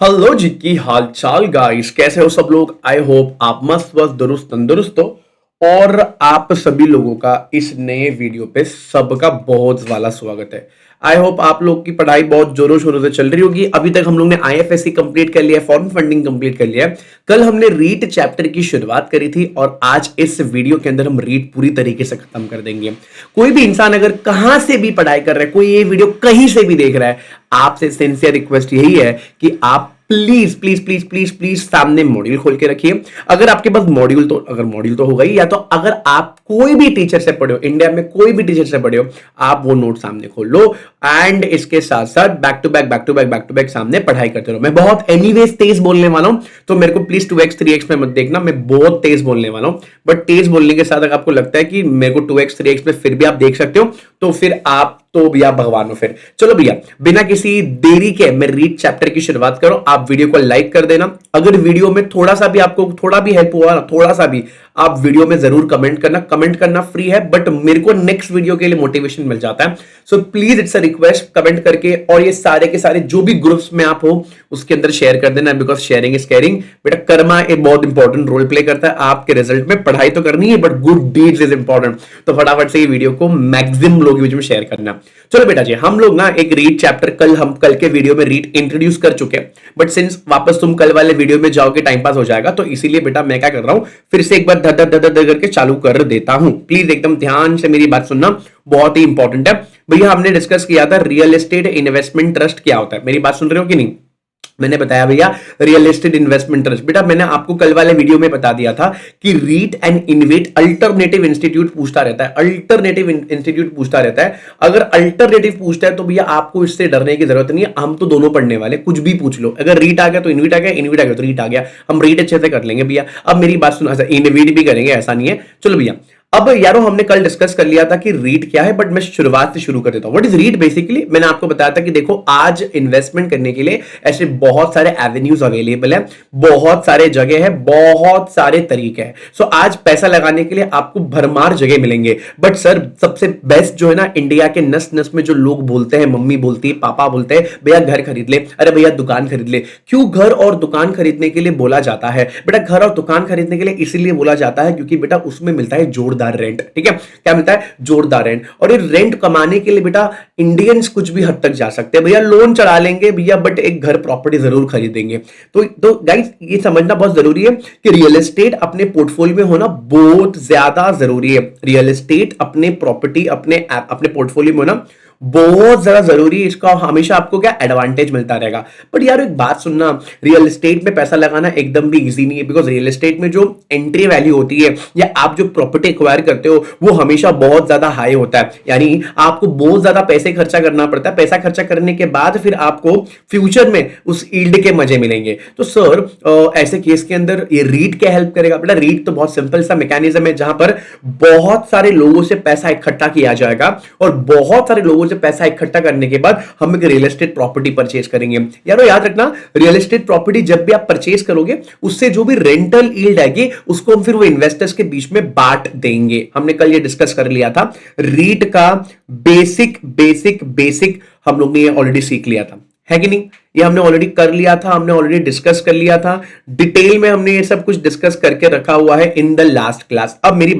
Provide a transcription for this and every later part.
Hello जी की हाल चाल guys, कैसे हो सब लोग। आई होप आप मस्त मस्त दुरुस्त तंदुरुस्त हो। और आप सभी लोगों का इस नए वीडियो पे सबका बहुत वाला स्वागत है। आई होप आप लोग की पढ़ाई बहुत जोरों शोरों से चल रही होगी। अभी तक हम लोग ने आईएफएससी कंप्लीट कर लिया है, फॉरेन फंडिंग कंप्लीट कर लिया है। कल हमने रीट चैप्टर की शुरुआत करी थी और आज इस वीडियो के अंदर हम रीट पूरी तरीके से खत्म कर देंगे। कोई भी इंसान अगर कहां से भी पढ़ाई कर रहा है, कोई ये वीडियो कहीं से भी देख रहा है, आपसे सिंसियर रिक्वेस्ट यही है कि आप please please please please please सामने मॉड्यूल खोल के रखिए। अगर आपके पास मॉड्यूल तो होगा ही, या तो अगर आप कोई भी टीचर से पढ़े हो, इंडिया में कोई भी टीचर से पढ़े हो, आप वो नोट सामने खोल लो। एंड इसके साथ साथ बैक टू बैक सामने पढ़ाई करते रहो। मैं बहुत एनीवेज तेज बोलने वाला हूं, तो मेरे को प्लीज 2x 3x में मत देखना। मैं बहुत तेज बोलने वाला हूं, बट तेज बोलने के साथ अगर आपको लगता है कि मेरे को 2x 3x में फिर भी आप देख सकते हो, तो फिर आप तो भैया भगवान हो। फिर चलो भैया, बिना किसी देरी के मैं रीड चैप्टर की शुरुआत करूं। आप वीडियो को लाइक कर देना। अगर वीडियो में थोड़ा सा भी आपको थोड़ा भी हेल्प हुआ ना, थोड़ा सा भी, आप वीडियो में जरूर कमेंट करना। कमेंट करना फ्री है, बट मेरे को नेक्स्ट वीडियो के लिए मोटिवेशन मिल जाता है। So please it's a request, comment करके और ये सारे के सारे जो भी ग्रुप्स में आप हो उसके अंदर शेयर कर देना, बिकॉज शेयरिंग इज केयरिंग। बेटा कर्मा एक बहुत इंपॉर्टेंट रोल प्ले करता है आपके रिजल्ट में। पढ़ाई तो करनी है, but good deeds is important. तो फटाफट से ये वीडियो को मैक्सिमम लोग के बीच में शेयर करना। चलो बेटा जी, हम लोग ना एक रीड चैप्टर कल के वीडियो में रीड इंट्रोड्यूस कर चुके हैं, बट सिंस वापस तुम कल वाले वीडियो में जाओगे टाइम पास हो जाएगा, तो इसीलिए बेटा मैं क्या कर रहा हूं, फिर से एक बार धर धर धर धर करके चालू कर देता हूं। प्लीज एकदम ध्यान से मेरी बात सुनना, बहुत ही इंपॉर्टेंट है। भैया हमने डिस्कस किया था रियल एस्टेट इन्वेस्टमेंट ट्रस्ट क्या होता है। मेरी बात सुन रहे हो कि नहीं? मैंने बताया भैया रियल एस्टेट इन्वेस्टमेंट ट्रस्ट। बेटा मैंने आपको कल वाले वीडियो में बता दिया था कि REIT and InvIT alternative institute पूछता रहता है। अल्टरनेटिव इंस्टीट्यूट पूछता रहता है। अगर अल्टरनेटिव पूछता है तो भैया आपको इससे डरने की जरूरत नहीं है, हम तो दोनों पढ़ने वाले, कुछ भी पूछ लो। अगर रीट आ गया तो इन्वेट आ गया, इन्वेट आ गया तो रीट आ गया। हम रीट अच्छे से कर लेंगे भैया। अब मेरी बात सुनो, इन्वेट भी करेंगे, ऐसा नहीं है। चलो भैया, अब यारो हमने कल डिस्कस कर लिया था कि रीट क्या है, बट मैं शुरुआत से शुरू कर देता हूं। What is REIT basically? मैंने आपको बताया था कि देखो आज इन्वेस्टमेंट करने के लिए ऐसे बहुत सारे एवेन्यूज अवेलेबल है, बहुत सारे जगह है, बहुत सारे तरीके हैं। सो आज पैसा लगाने के लिए आपको भरमार जगह मिलेंगे। बट सर सबसे बेस्ट जो है ना, इंडिया के नस नस में जो लोग बोलते हैं, मम्मी बोलती है, पापा बोलते हैं, भैया घर खरीद ले, अरे भैया दुकान खरीद ले। क्यों घर और दुकान खरीदने के लिए बोला जाता है? बेटा घर और दुकान खरीदने के लिए इसीलिए बोला जाता है क्योंकि बेटा उसमें मिलता है जोरदार रेंट। ठीक है, क्या मिलता है? जोरदार रेंट। और ये रेंट कमाने के लिए बेटा इंडियंस कुछ भी हद तक जा सकते हैं। भैया लोन चढ़ा लेंगे भैया, बट एक घर प्रॉपर्टी जरूर खरीदेंगे। तो गाइस ये समझना बहुत जरूरी है कि रियल एस्टेट अपने पोर्टफोलियो में होना बहुत ज्यादा जरूरी है। रियल एस्टेट अपने प्रॉपर्टी अपने पोर्टफोलियो में होना बहुत ज्यादा जरूरी है। इसका हमेशा आपको क्या एडवांटेज मिलता रहेगा। बट यार एक बात सुनना, रियल एस्टेट में पैसा लगाना एकदम भी इजी नहीं है, बिकॉज रियल एस्टेट में जो एंट्री वैल्यू होती है या आप जो प्रॉपर्टी एक्वायर करते हो वो हमेशा बहुत ज्यादा हाई होता है। यानी आपको बहुत ज्यादा पैसे खर्चा करना पड़ता है। पैसा खर्चा करने के बाद फिर आपको फ्यूचर में उस ईल्ड के मजे मिलेंगे। तो सर ऐसे केस के अंदर ये रीट क्या हेल्प करेगा? बेटा रीट तो बहुत सिंपल सा मैकेनिज्म है जहां पर बहुत सारे लोगों से पैसा इकट्ठा किया जाएगा और बहुत सारे लोगों से पैसा इकट्ठा करने के बाद हम एक रियल एस्टेट प्रॉपर्टी परचेज करेंगे। यारो याद रखना, रियल एस्टेट प्रॉपर्टी जब भी आप परचेज करोगे उससे जो भी रेंटल यील्ड आएगी उसको हम फिर वो इन्वेस्टर्स के बीच में बांट देंगे। हमने कल ये डिस्कस कर लिया था। रीट का बेसिक बेसिक बेसिक हम लोग ने ये ऑलरेडी सीख लिया था, है कि नहीं? ये हमने ऑलरेडी कर लिया था, हमने ऑलरेडी डिस्कस कर लिया था। डिटेल में हमने ये सब कुछ डिस्कस करके रखा हुआ है इन द लास्ट क्लास। अब मेरी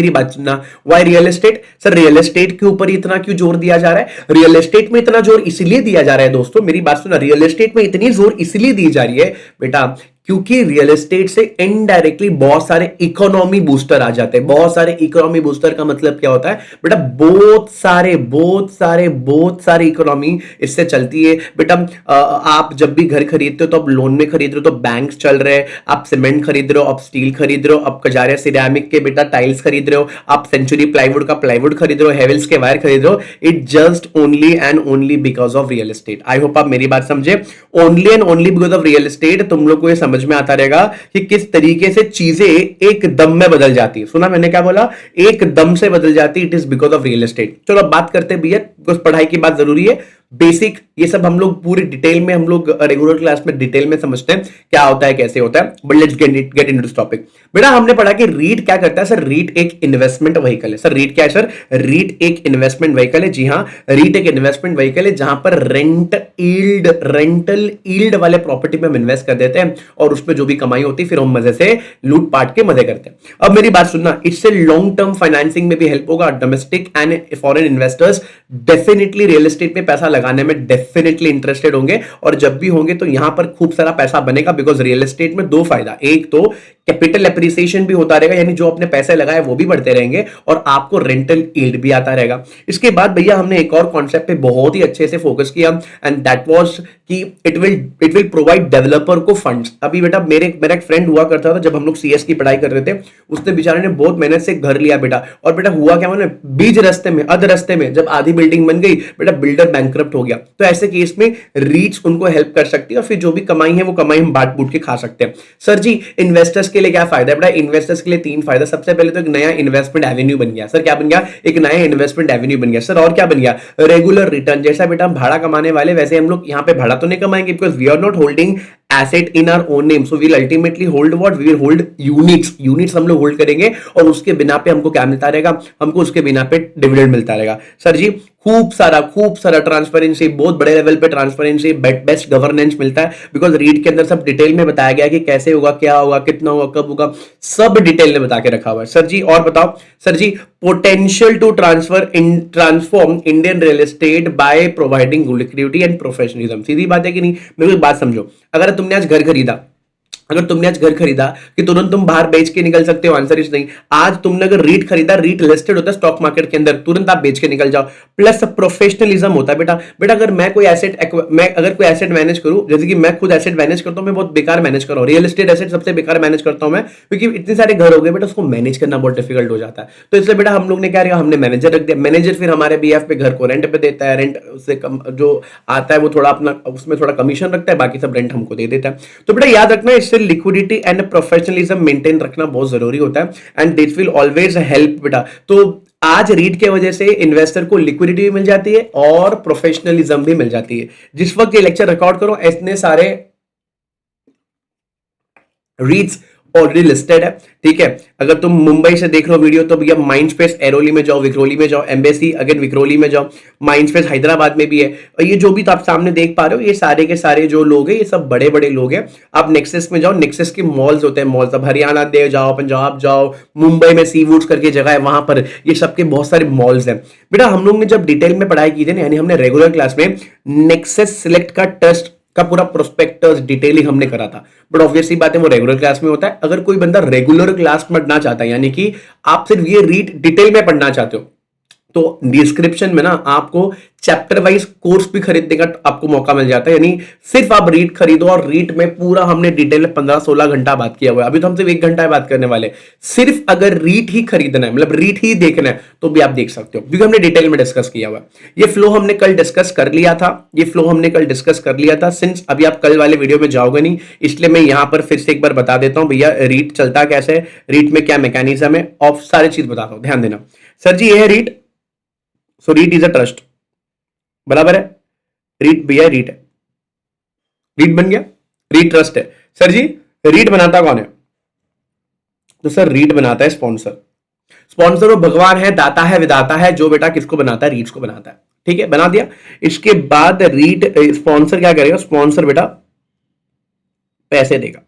बात सुनना, why real estate? Sir real estate के ऊपर इतना क्यों जोर दिया जा रहा है? रियल एस्टेट में इतना जोर इसलिए दिया जा रहा है दोस्तों, मेरी बात सुना, रियल एस्टेट में इतनी जोर इसलिए दी जा रही है बेटा क्योंकि रियल एस्टेट से इनडायरेक्टली बहुत सारे इकोनॉमी बूस्टर आ जाते हैं। बहुत सारे इकोनॉमी बूस्टर का मतलब क्या होता है बेटा? बहुत सारे इकोनॉमी इससे चलती है बेटा। आप जब भी घर खरीदते हो तो आप लोन में खरीद रहे हो तो बैंक चल रहे हैं, आप सीमेंट खरीद रहे हो, आप स्टील खरीद रहे हो, आप कजारिया सिरेमिक के बेटा टाइल्स खरीद रहे हो, आप सेंचुरी प्लाईवुड का प्लाईवुड खरीद रहे हो, हेवल्स के वायर खरीद रहे हो। It just only and only because of real estate. I hope आप मेरी बात समझे। Only and only because of real estate तुम लोग को ये समझ में आता रहेगा कि किस तरीके से चीजें एक दम में बदल जाती है। सुना मैंने क्या बोला? एक दम से बदल जाती है। It is because of real estate. चलो अब बात करते हैं भैया, बिकॉज पढ़ाई की बात जरूरी है। बेसिक ये सब हम लोग पूरी डिटेल में, हम लोग रेगुलर क्लास में डिटेल में समझते हैं क्या होता है, कैसे होता है। But let's get into this topic. बेटा हमने पढ़ा कि रीट क्या करता है सर, रीट एक इन्वेस्टमेंट व्हीकल है। सर रीट क्या है सर, रीट एक इन्वेस्टमेंट व्हीकल है। जी हाँ, रीट एक इन्वेस्टमेंट व्हीकल है जहां पर रेंटल ईल्ड वाले प्रॉपर्टी में हम इन्वेस्ट कर देते हैं और उसमें जो भी कमाई होती है फिर हम मजे से लूट पाट के मजे करते हैं। अब मेरी बात सुनना, इससे लॉन्ग टर्म फाइनेंसिंग में भी हेल्प होगा। Domestic and foreign investors definitely real estate में पैसा लगाने में डेफिनेटली इंटरेस्टेड होंगे, और जब भी होंगे तो यहां पर खूब सारा पैसा बनेगा। बिकॉज रियल एस्टेट में दो फायदा, एक तो कैपिटल एप्रिसिएशन भी होता रहेगा, यानी जो अपने पैसे लगाए वो भी बढ़ते रहेंगे, और आपको रेंटल यील्ड भी आता रहेगा। इसके बाद भैया हमने एक और कॉन्सेप्ट पे बहुत ही अच्छे से फोकस किया, एंड दैट वाज कि इट विल प्रोवाइड डेवलपर को फंड्स। अभी बेटा मेरा एक फ्रेंड हुआ करता था, जब हम लोग सीएस की पढ़ाई कर रहे थे, उसने बेचारे ने बहुत मेहनत से घर लिया बेटा, और बेटा हुआ क्या, मैंने बीच रास्ते में, अध रास्ते में जब आधी बिल्डिंग बन गई बेटा, बिल्डर बैंकरप्ट हो गया। तो ऐसे केस में रीट्स उनको हेल्प कर सकती है, और फिर जो भी कमाई है वो कमाई हम बांट बूट के खा सकते हैं। सर जी इन्वेस्टर्स के लिए क्या फायदा है बेटा, इन्वेस्टर्स के लिए तीन फायदा। सबसे पहले तो एक नया इन्वेस्टमेंट एवेन्यू बन गया। सर क्या बन गया, एक नया इन्वेस्टमेंट एवेन्यू बन गया। सर और क्या बन गया, रेगुलर रिटर्न। जैसा बेटा हम भाड़ा कमाने वाले, वैसे हम लोग यहाँ पे भाड़ा तो नहीं कमाएंगे, because we are not holding asset in our own name, so we'll ultimately hold what, we will hold units हम लोग होल्ड करेंगे, और उसके बिना पे हमको क्या मिलता रहेगा, हमको उसके बिना पे डिविडेंड मिलता रहेगा। सर जी खूब सारा ट्रांसपेरेंसी, बहुत बड़े लेवल पे ट्रांसपेरेंसी, बेस्ट गवर्नेंस मिलता है, बिकॉज रीड के अंदर सब डिटेल में बताया गया कि कैसे होगा, क्या होगा, कितना होगा, कब होगा, सब डिटेल में बता के रखा हुआ है। सर जी और बताओ sir ji, potential to transform Indian real estate by providing liquidity and professionalism. सीधी बात है कि नहीं, मेरे को एक बात समझो, अगर तुमने आज घर खरीदा, कि तुरंत तुम बाहर बेच के निकल सकते हो, आंसर इज नहीं। आज तुमने अगर रीट खरीदा, रीट लिस्टेड होता है स्टॉक मार्केट के अंदर, तुरंत आप बेच के निकल जाओ। प्लस प्रोफेशनलिज्म होता है बेटा अगर मैं कोई एसेट मैनेज करूं, जैसे कि मैं खुद एसेट मैनेज करता हूं, मैं बहुत बेकार मैनेज कर रहा हूं, रियल एस्टेट एसेट सबसे बेकार मैनेज करता हूं मैं, क्योंकि इतने सारे घर हो गए बेटा, उसको मैनेज करना बहुत डिफिकल्ट हो जाता है। तो इसलिए बेटा हम लोग ने क्या किया, हमने मैनेजर रख दिया। मैनेजर फिर हमारे बीएफ पे घर को रेंट पे देता है, रेंट से कम जो आता है वो थोड़ा अपना उसमें थोड़ा कमीशन रखता है, बाकी सब रेंट हमको दे देता है। तो बेटा याद रखना, इससे लिक्विडिटी एंड प्रोफेशनलिज्म मेंटेन रखना बहुत जरूरी होता है, and this will always help बेटा। तो आज रीट के वजह से इन्वेस्टर को लिक्विडिटी भी मिल जाती है और प्रोफेशनलिज्म भी मिल जाती है। जिस वक्त ये लेक्चर रिकॉर्ड करो, इतने सारे रीट्स ऑलरेडी लिस्टेड है, ठीक है। अगर तुम मुंबई से देख रहे हो वीडियो, तो भैया माइंडस्पेस एरोली में जाओ, विक्रोली में जाओ, एम्बेसी अगेन विक्रोली में जाओ, माइंडस्पेस हैदराबाद में भी है, और ये जो भी तो आप सामने देख पा रहे हो, ये सारे के सारे जो लोग हैं, ये सब बड़े बड़े लोग हैं। आप नेक्सस में जाओ, नेक्सस के मॉल्स होते हैं, मॉल्स, अब हरियाणा दे जाओ, पंजाब जाओ, मुंबई में सी वुड्स करके जगह है, वहां पर ये सबके बहुत सारे मॉल्स हैं। बेटा हम लोग ने जब डिटेल में पढ़ाई की थी ना, यानी हमने रेगुलर क्लास में नेक्सस सिलेक्ट का टेस्ट का पूरा प्रोस्पेक्टस डिटेलिंग हमने करा था, बट ऑब्वियसली बात है वो रेगुलर क्लास में होता है। अगर कोई बंदा रेगुलर क्लास पढ़ना चाहता है, यानी कि आप सिर्फ ये रीड डिटेल में पढ़ना चाहते हो, तो डिस्क्रिप्शन में ना आपको चैप्टर वाइज कोर्स भी खरीदने का आपको मौका मिल जाता है। यानी सिर्फ आप रीट खरीदो, और रीट में पूरा हमने डिटेल में 15-16 घंटा बात किया हुआ है। अभी तो हम सिर्फ 1 घंटा बात करने वाले। सिर्फ अगर रीट ही खरीदना है, मतलब रीट ही देखना है, तो भी आप देख सकते हो, क्योंकि हमने डिटेल में डिस्कस किया हुआ है। ये फ्लो हमने कल डिस्कस कर लिया था, सिंस अभी आप कल वाले वीडियो में जाओगे नहीं, इसलिए मैं यहां पर फिर से एक बार बता देता हूं भैया रीट चलता कैसे, रीट में क्या मैकेनिज्म है, और सारी चीज बताता हूं, ध्यान देना। सर जी ये है रीट, सो रीट इज अ ट्रस्ट, बराबर है, रीट भैया रीट है, रीट बन गया, रीट ट्रस्ट है। सर जी रीट बनाता कौन है, तो सर रीट बनाता है स्पॉन्सर। स्पॉन्सर वो भगवान है, दाता है, विदाता है, जो बेटा किसको बनाता है, रीट्स को बनाता है, ठीक है, बना दिया। इसके बाद रीट स्पॉन्सर क्या करेगा, स्पॉन्सर बेटा पैसे देगा,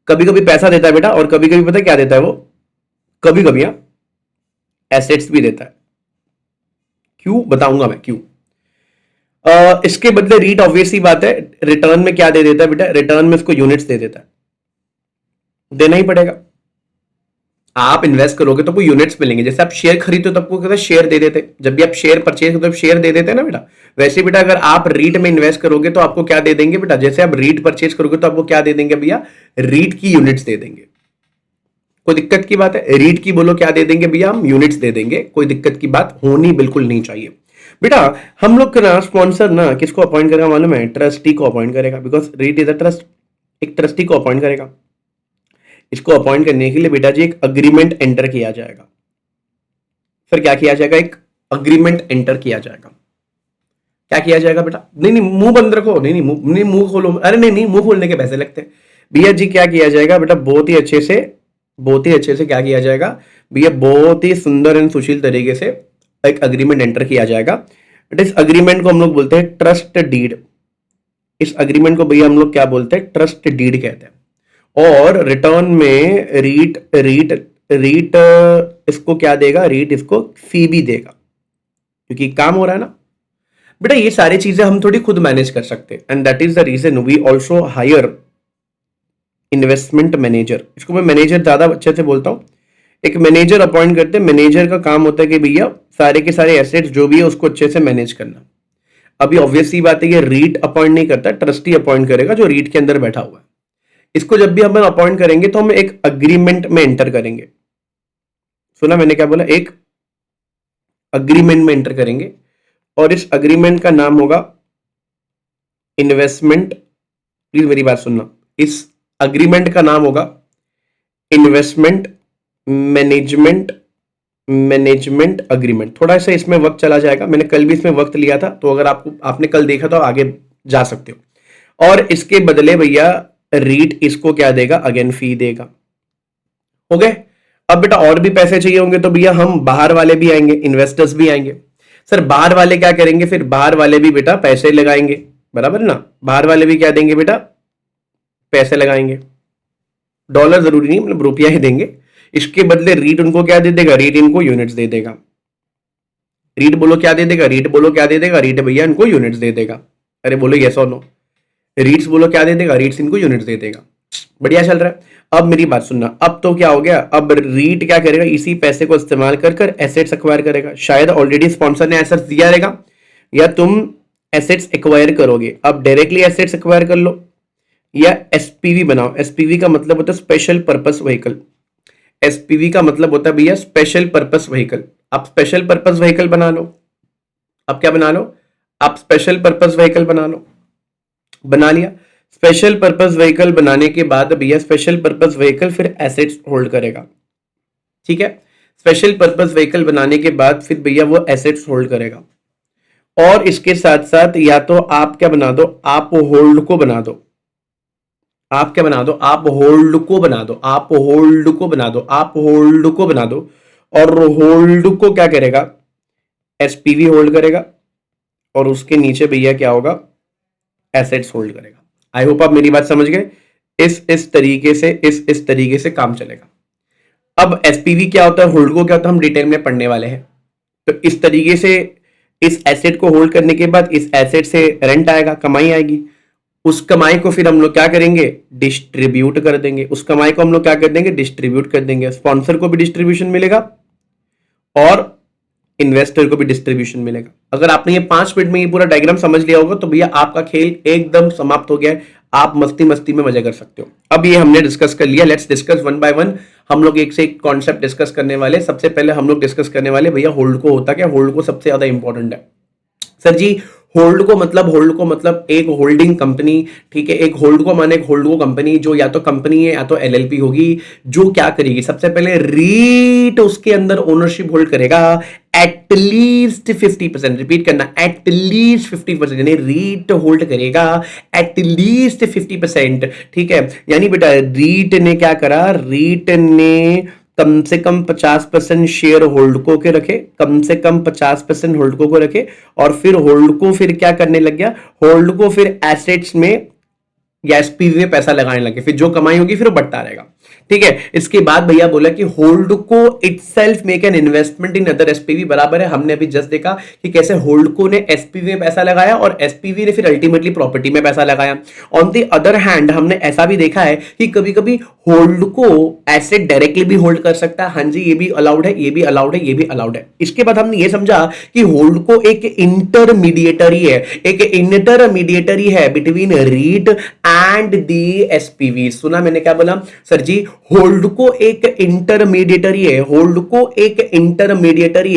कभी कभी पैसा देता है बेटा, और कभी कभी पता क्या देता है वो, कभी कभी एसेट्स भी देता है। क्यों बताऊंगा मैं क्यों। इसके बदले रीट ऑब्वियसली बात है रिटर्न में क्या दे देता है बेटा, रिटर्न में उसको यूनिट्स दे देता है, देना ही पड़ेगा। आप इन्वेस्ट करोगे तो आपको यूनिट्स मिलेंगे, जैसे आप शेयर खरीदते हो तो आपको कहते शेयर दे देते, जब भी आप शेयर परचेज करते हो शेयर दे देते हैं ना बेटा। वैसे बेटा अगर आप रीट में इन्वेस्ट करोगे तो आपको क्या दे देंगे बेटा, जैसे आप रीट परचेज करोगे तो आपको क्या दे देंगे भैया, रीट की यूनिट्स दे देंगे। कोई दिक्कत की बात है, रीट की बोलो क्या दे देंगे भैया, हम यूनिट्स दे देंगे, कोई दिक्कत की बात होनी बिल्कुल नहीं चाहिए बेटा। हम लोग ना स्पॉन्सर ना किसको अपॉइंट करेगा मालूम है, ट्रस्टी को अपॉइंट करेगा, because REIT is a trust, एक ट्रस्टी को अपॉइंट करेगा। इसको अपॉइंट करने के लिए बेटा जी एक अग्रीमेंट एंटर किया जाएगा। फिर क्या किया जाएगा, एक अग्रीमेंट एंटर किया जाएगा। क्या किया जाएगा बेटा? नहीं नहीं, मुंह बंद रखो, नहीं नहीं मुंह खोलो, अरे नहीं नहीं, मुंह खोलने के पैसे लगते हैं भैया जी। क्या किया जाएगा बेटा? बहुत ही अच्छे से, बहुत ही अच्छे से क्या किया जाएगा भैया? बहुत ही सुंदर एंड सुशील तरीके से एक अग्रीमेंट एंटर किया जाएगा। बट इस अग्रीमेंट को हम लोग बोलते हैं ट्रस्ट डीड। इस अग्रीमेंट को भैया हम लोग क्या बोलते हैं? ट्रस्ट डीड कहते हैं। और रिटर्न में रीट रीट रीट इसको क्या देगा? रीट इसको फी भी देगा, क्योंकि काम हो रहा है ना बेटा। ये सारी चीजें हम थोड़ी खुद मैनेज कर सकते हैं, and that is the reason we also hire investment manager. इसको मैं मैनेजर ज्यादा अच्छे से बोलता हूं। एक मैनेजर अपॉइंट करते हैं। मैनेजर का काम होता है कि भैया सारे के सारे एसेट्स जो भी है उसको अच्छे से मैनेज करना। अभी ऑब्वियस सी बात है, ये रीट अपॉइंट नहीं करता, ट्रस्टी अपॉइंट करेगा जो रीट के अंदर बैठा हुआ है। इसको जब भी हम अपॉइंट करेंगे तो हम एक अग्रीमेंट में एंटर करेंगे। सुना मैंने क्या बोला? एक अग्रीमेंट में एंटर करेंगे, और इस अग्रीमेंट का नाम होगा इन्वेस्टमेंट। प्लीज मेरी बात सुनना। इस अग्रीमेंट का नाम होगा इन्वेस्टमेंट मैनेजमेंट अग्रीमेंट। थोड़ा सा इसमें वक्त चला जाएगा, मैंने कल भी इसमें वक्त लिया था, तो अगर आपने कल देखा तो आगे जा सकते हो। और इसके बदले भैया रीट इसको क्या देगा? अगेन फी देगा। हो गए? अब बेटा और भी पैसे चाहिए होंगे तो भैया हम बाहर वाले भी आएंगे, इन्वेस्टर्स भी आएंगे। सर बाहर वाले क्या करेंगे? फिर बाहर वाले भी बेटा पैसे लगाएंगे, बराबर ना? बाहर वाले भी क्या देंगे बेटा? पैसे लगाएंगे। डॉलर जरूरी नहीं, मतलब रुपया ही देंगे। इसके बदले रीट उनको क्या दे देगा? रीट इनको यूनिट्स दे देगा। रीट बोलो क्या दे देगा? रीट बोलो क्या दे देगा? रीट भैया इनको यूनिट्स दे देगा। अरे बोलो यस और नो। रीट्स बोलो क्या दे देगा? रीट्स इनको यूनिट्स दे देगा। बढ़िया चल रहा है। अब मेरी बात सुनना, अब तो क्या हो गया? अब रीट क्या करेगा? इसी पैसे को इस्तेमाल कर कर एसेट्स एक्वायर करेगा। शायद ऑलरेडी स्पॉन्सर ने एसेट्स दिया रहेगा, या तुम एसेट्स एक्वायर करोगे। अब डायरेक्टली एसेट्स एक्वायर कर लो, या एसपीवी बनाओ। एसपीवी का मतलब होता है स्पेशल पर्पस व्हीकल। एसपीवी का मतलब होता है भैया स्पेशल पर्पस व्हीकल। आप स्पेशल पर्पस व्हीकल बना लो। आप क्या बना लो? आप स्पेशल पर्पस व्हीकल बना लो। बना लिया। स्पेशल पर्पस व्हीकल बनाने के बाद भैया स्पेशल पर्पस व्हीकल फिर एसेट्स होल्ड करेगा। ठीक है? स्पेशल पर्पस व्हीकल बनाने के बाद फिर भैया वो एसेट्स होल्ड करेगा। और इसके साथ साथ या तो आप क्या बना दो? आप होल्ड को बना दो। आप क्या बना दो? आप होल्ड को बना दो। आप होल्ड को बना दो। आप होल्ड को बना दो। और होल्ड को क्या करेगा? एसपीवी होल्ड करेगा, और उसके नीचे भैया क्या होगा? एसेट्स होल्ड करेगा। आई होप आप मेरी बात समझ गए। इस तरीके से इस तरीके से काम चलेगा। अब एसपीवी क्या होता है, होल्ड को क्या होता है, हम डिटेल में पढ़ने वाले हैं। तो इस तरीके से इस एसेट को होल्ड करने के बाद इस एसेट से रेंट आएगा, कमाई आएगी। उस कमाई को फिर हम लोग क्या करेंगे? डिस्ट्रीब्यूट कर देंगे। उस कमाई को हम लोग क्या कर देंगे? डिस्ट्रीब्यूट कर देंगे। स्पॉन्सर को भी डिस्ट्रीब्यूशन मिलेगा और इन्वेस्टर को भी डिस्ट्रीब्यूशन मिलेगा। अगर आपने ये 5 मिनट में ये पूरा डायग्राम समझ लिया होगा तो भैया आपका खेल एकदम समाप्त हो गया है। आप मस्ती मस्ती में मजा कर सकते हो। अब ये हमने डिस्कस कर लिया, let's discuss one by one. हम लोग एक से एक कॉन्सेप्ट डिस्कस करने वाले। सबसे पहले हम लोग डिस्कस करने वाले भैया होल्ड को होता क्या? होल्ड को सबसे ज्यादा इंपॉर्टेंट है सर जी। होल्ड को मतलब एक होल्डिंग कंपनी। ठीक है? एक होल्ड को माने एक होल्ड को कंपनी जो या तो कंपनी है या तो एलएलपी होगी, जो क्या करेगी? सबसे पहले रीट उसके अंदर ओनरशिप होल्ड करेगा एटलीस्ट 50%। रिपीट करना, एटलीस्ट 50%, यानी रीट होल्ड करेगा एटलीस्ट 50%। ठीक है? यानी बेटा रीट ने क्या करा? रीट ने कम से कम 50% शेयर होल्डको के रखे, कम से कम 50% होल्डको को रखे, और फिर होल्डको फिर क्या करने लग गया? होल्डको फिर एसेट्स में या एसपीवी में पैसा लगाने लगे। फिर जो कमाई होगी फिर वो बढ़ता रहेगा। ठीक है? इसके बाद भैया बोला कि होल्ड को itself make an investment in other SPV. बराबर है, हमने अभी जस्ट देखा कि कैसे होल्ड को ने एसपीवी में पैसा लगाया और एसपीवी ने फिर अल्टीमेटली प्रॉपर्टी में पैसा लगाया। ऑन द अदर हैंड हमने ऐसा भी देखा है कि कभी कभी होल्ड को एसेट डायरेक्टली भी होल्ड कर सकता है। हाँ जी, ये भी अलाउड है, ये भी अलाउड है, ये भी अलाउड है। इसके बाद हमने ये समझा कि होल्ड को एक इंटरमीडिएटरी है, एक इंटरमीडिएटरी है between REIT and the SPV. सुना मैंने क्या बोला? सर जी होल्डको एक इंटरमीडिएटरी है, होल्डको एक इंटरमीडिएटरी